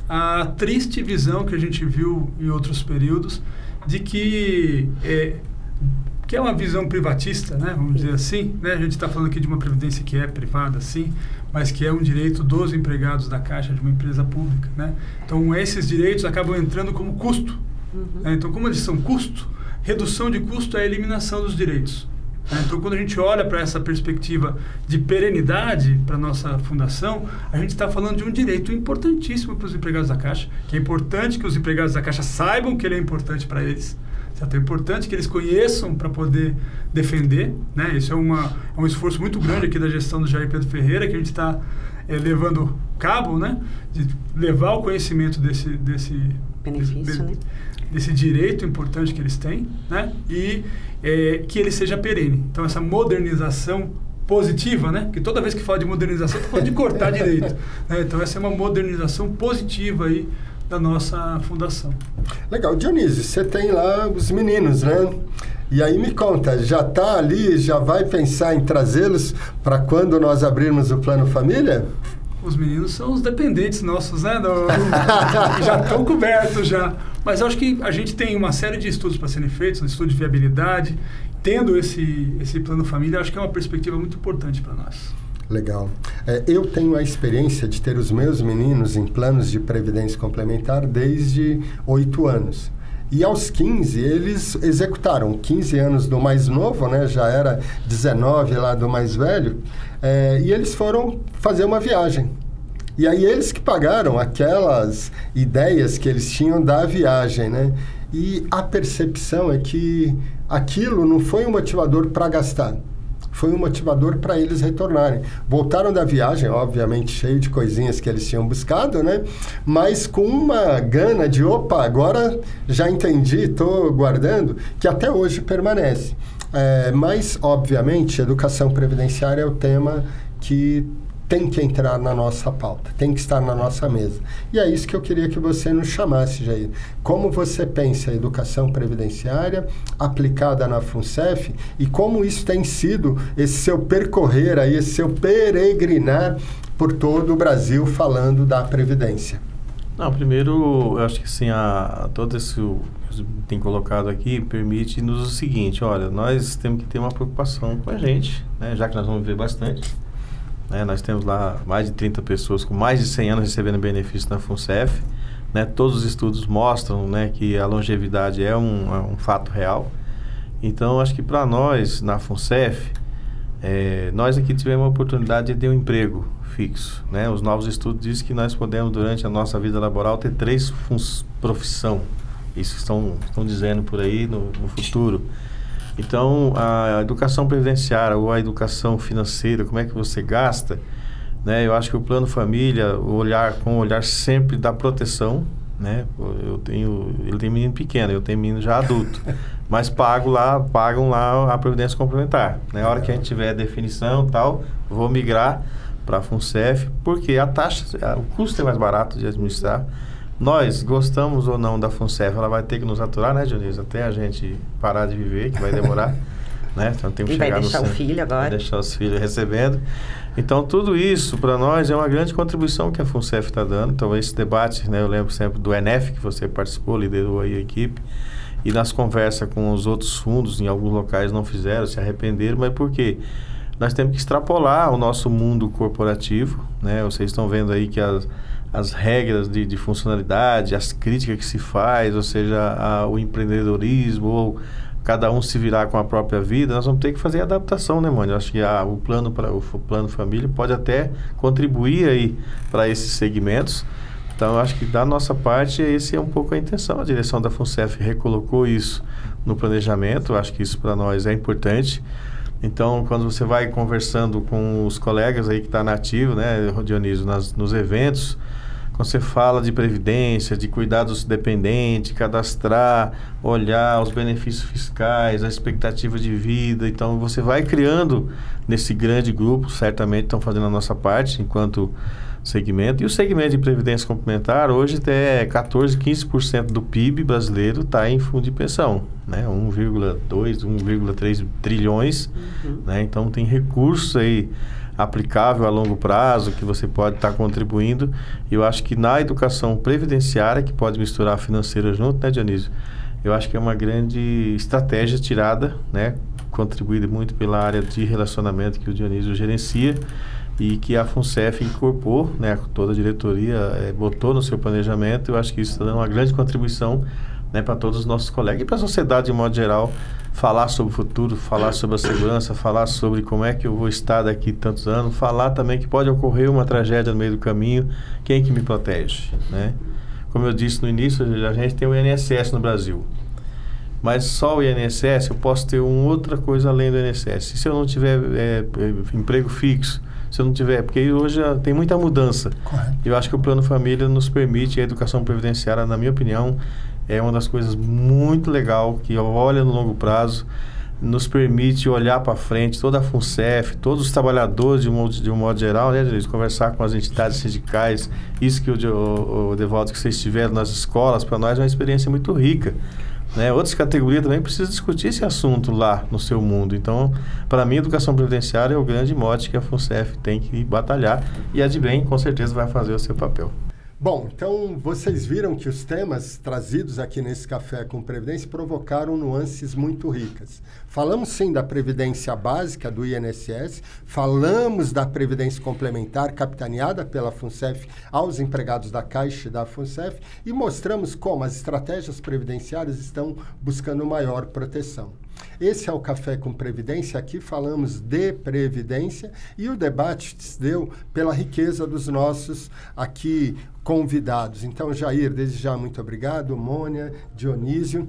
a triste visão que a gente viu em outros períodos de que é uma visão privatista, né? Vamos dizer assim, né? A gente está falando aqui de uma previdência que é privada, sim, mas que é um direito dos empregados da Caixa, de uma empresa pública, né? Então, esses direitos acabam entrando como custo. Né? Então, como eles são custo, redução de custo é a eliminação dos direitos. Né? Então, quando a gente olha para essa perspectiva de perenidade para a nossa fundação, a gente está falando de um direito importantíssimo para os empregados da Caixa, que é importante que os empregados da Caixa saibam que ele é importante para eles. É importante que eles conheçam para poder defender, né? Isso é um esforço muito grande aqui da gestão do Jair Pedro Ferreira, que a gente está levando cabo, né? De levar o conhecimento desse benefício, né? Desse direito importante que eles têm, né? E que ele seja perene. Então, essa modernização positiva, né? Porque toda vez que fala de modernização, está falando de cortar direito. Né? Então, essa é uma modernização positiva aí da nossa fundação. Legal. Dionísio, você tem lá os meninos, né? E aí me conta, já está ali, já vai pensar em trazê-los para quando nós abrirmos o Plano Família? Os meninos são os dependentes nossos, né? Já estão cobertos já. Mas eu acho que a gente tem uma série de estudos para serem feitos, um estudo de viabilidade. Tendo esse Plano Família, acho que é uma perspectiva muito importante para nós. Legal. Eu tenho a experiência de ter os meus meninos em planos de previdência complementar desde 8 anos. E aos 15, eles executaram 15 anos do mais novo, né? Já era 19 lá do mais velho. E eles foram fazer uma viagem. E aí eles que pagaram aquelas ideias que eles tinham da viagem, né? E a percepção é que aquilo não foi um motivador para gastar. Foi um motivador para eles retornarem. Voltaram da viagem, obviamente, cheio de coisinhas que eles tinham buscado, né? Mas com uma gana de, opa, agora já entendi, estou guardando, que até hoje permanece. Mas, obviamente, educação previdenciária é o tema que tem que entrar na nossa pauta, tem que estar na nossa mesa. E é isso que eu queria que você nos chamasse, Jair. Como você pensa a educação previdenciária aplicada na FUNCEF e como isso tem sido esse seu percorrer aí, esse seu peregrinar por todo o Brasil falando da Previdência? Não, primeiro, eu acho que assim, todo esse que tem colocado aqui permite-nos o seguinte, olha, nós temos que ter uma preocupação com a gente, né, já que nós vamos ver bastante. Nós temos lá mais de 30 pessoas com mais de 100 anos recebendo benefício na FUNCEF. Todos os estudos mostram, né, que a longevidade é um fato real. Então, acho que para nós, na FUNCEF, nós aqui tivemos a oportunidade de ter um emprego fixo. Né? Os novos estudos dizem que nós podemos, durante a nossa vida laboral, ter 3 profissões. Isso estão dizendo por aí no futuro. Então, a educação previdenciária ou a educação financeira, como é que você gasta, né? Eu acho que o Plano Família, com o olhar sempre da proteção, né? Ele tem menino pequeno, eu tenho menino já adulto. Mas pagam lá a previdência complementar. Na hora que a gente tiver a definição e tal, vou migrar para a FUNCEF, porque o custo é mais barato de administrar. Nós, gostamos ou não da FUNCEF, ela vai ter que nos aturar, né, Dionísio? Até a gente parar de viver, que vai demorar. Né? Então, temos que chegar vai deixar o filho agora. Vai deixar os filhos recebendo. Então, tudo isso, para nós, é uma grande contribuição que a FUNCEF está dando. Então, esse debate, né, eu lembro sempre do ENEF, que você participou, liderou aí a equipe, e nas conversas com os outros fundos, em alguns locais não fizeram, se arrependeram, mas por quê? Nós temos que extrapolar o nosso mundo corporativo, né? Vocês estão vendo aí que as regras de funcionalidade, as críticas que se faz, ou seja, o empreendedorismo, ou cada um se virar com a própria vida, nós vamos ter que fazer adaptação, né, mano? Eu acho que o plano família pode até contribuir aí para esses segmentos. Então, eu acho que da nossa parte, esse é um pouco a intenção. A direção da FUNCEF recolocou isso no planejamento, eu acho que isso para nós é importante. Então, quando você vai conversando com os colegas aí que estão na ativa, né, Dionísio, nos eventos, quando você fala de previdência, de cuidados dependentes, cadastrar, olhar os benefícios fiscais, a expectativa de vida, então você vai criando nesse grande grupo, certamente estão fazendo a nossa parte enquanto segmento. E o segmento de previdência complementar, hoje até 14, 15% do PIB brasileiro está em fundo de pensão, né? 1,2, 1,3 trilhões, né? Então tem recursos aí aplicável a longo prazo que você pode estar contribuindo. E eu acho que na educação previdenciária, que pode misturar a financeira junto, né, Dionísio? Eu acho que é uma grande estratégia tirada, né? Contribuída muito pela área de relacionamento que o Dionísio gerencia, e que a FUNCEF incorporou, né, toda a diretoria botou no seu planejamento. Eu acho que isso está dando uma grande contribuição, né, para todos os nossos colegas e para a sociedade de modo geral, falar sobre o futuro, falar sobre a segurança, falar sobre como é que eu vou estar daqui tantos anos, falar também que pode ocorrer uma tragédia no meio do caminho, quem que me protege, né? Como eu disse no início, a gente tem o INSS no Brasil, mas só o INSS eu posso ter outra coisa além do INSS. Se eu não tiver emprego fixo, se eu não tiver, porque hoje tem muita mudança. Correto. Eu acho que o Plano Família nos permite, a educação previdenciária, na minha opinião, é uma das coisas muito legal, que olha no longo prazo, nos permite olhar para frente, toda a FUNCEF, todos os trabalhadores de um modo geral, né, de conversar com as entidades sindicais, isso que o Devaldo, que vocês tiveram nas escolas, para nós é uma experiência muito rica. Né? Outras categorias também precisam discutir esse assunto lá no seu mundo. Então, para mim, a educação previdenciária é o grande mote que a FUNCEF tem que batalhar, e a DIBEM com certeza vai fazer o seu papel. Bom, então vocês viram que os temas trazidos aqui nesse Café com Previdência provocaram nuances muito ricas. Falamos sim da Previdência Básica do INSS, falamos da Previdência Complementar capitaneada pela FUNCEF aos empregados da Caixa e da FUNCEF e mostramos como as estratégias previdenciárias estão buscando maior proteção. Esse é o Café com Previdência, aqui falamos de Previdência e o debate se deu pela riqueza dos nossos aqui convidados. Então, Jair, desde já muito obrigado, Mônia, Dionísio.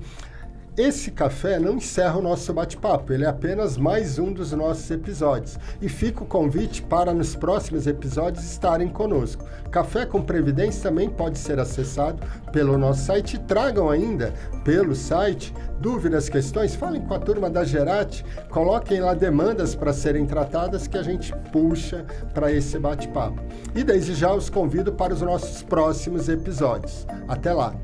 Esse café não encerra o nosso bate-papo, ele é apenas mais um dos nossos episódios. E fica o convite para nos próximos episódios estarem conosco. Café com Previdência também pode ser acessado pelo nosso site. Tragam ainda pelo site dúvidas, questões, falem com a turma da Gerati, coloquem lá demandas para serem tratadas que a gente puxa para esse bate-papo. E desde já os convido para os nossos próximos episódios. Até lá!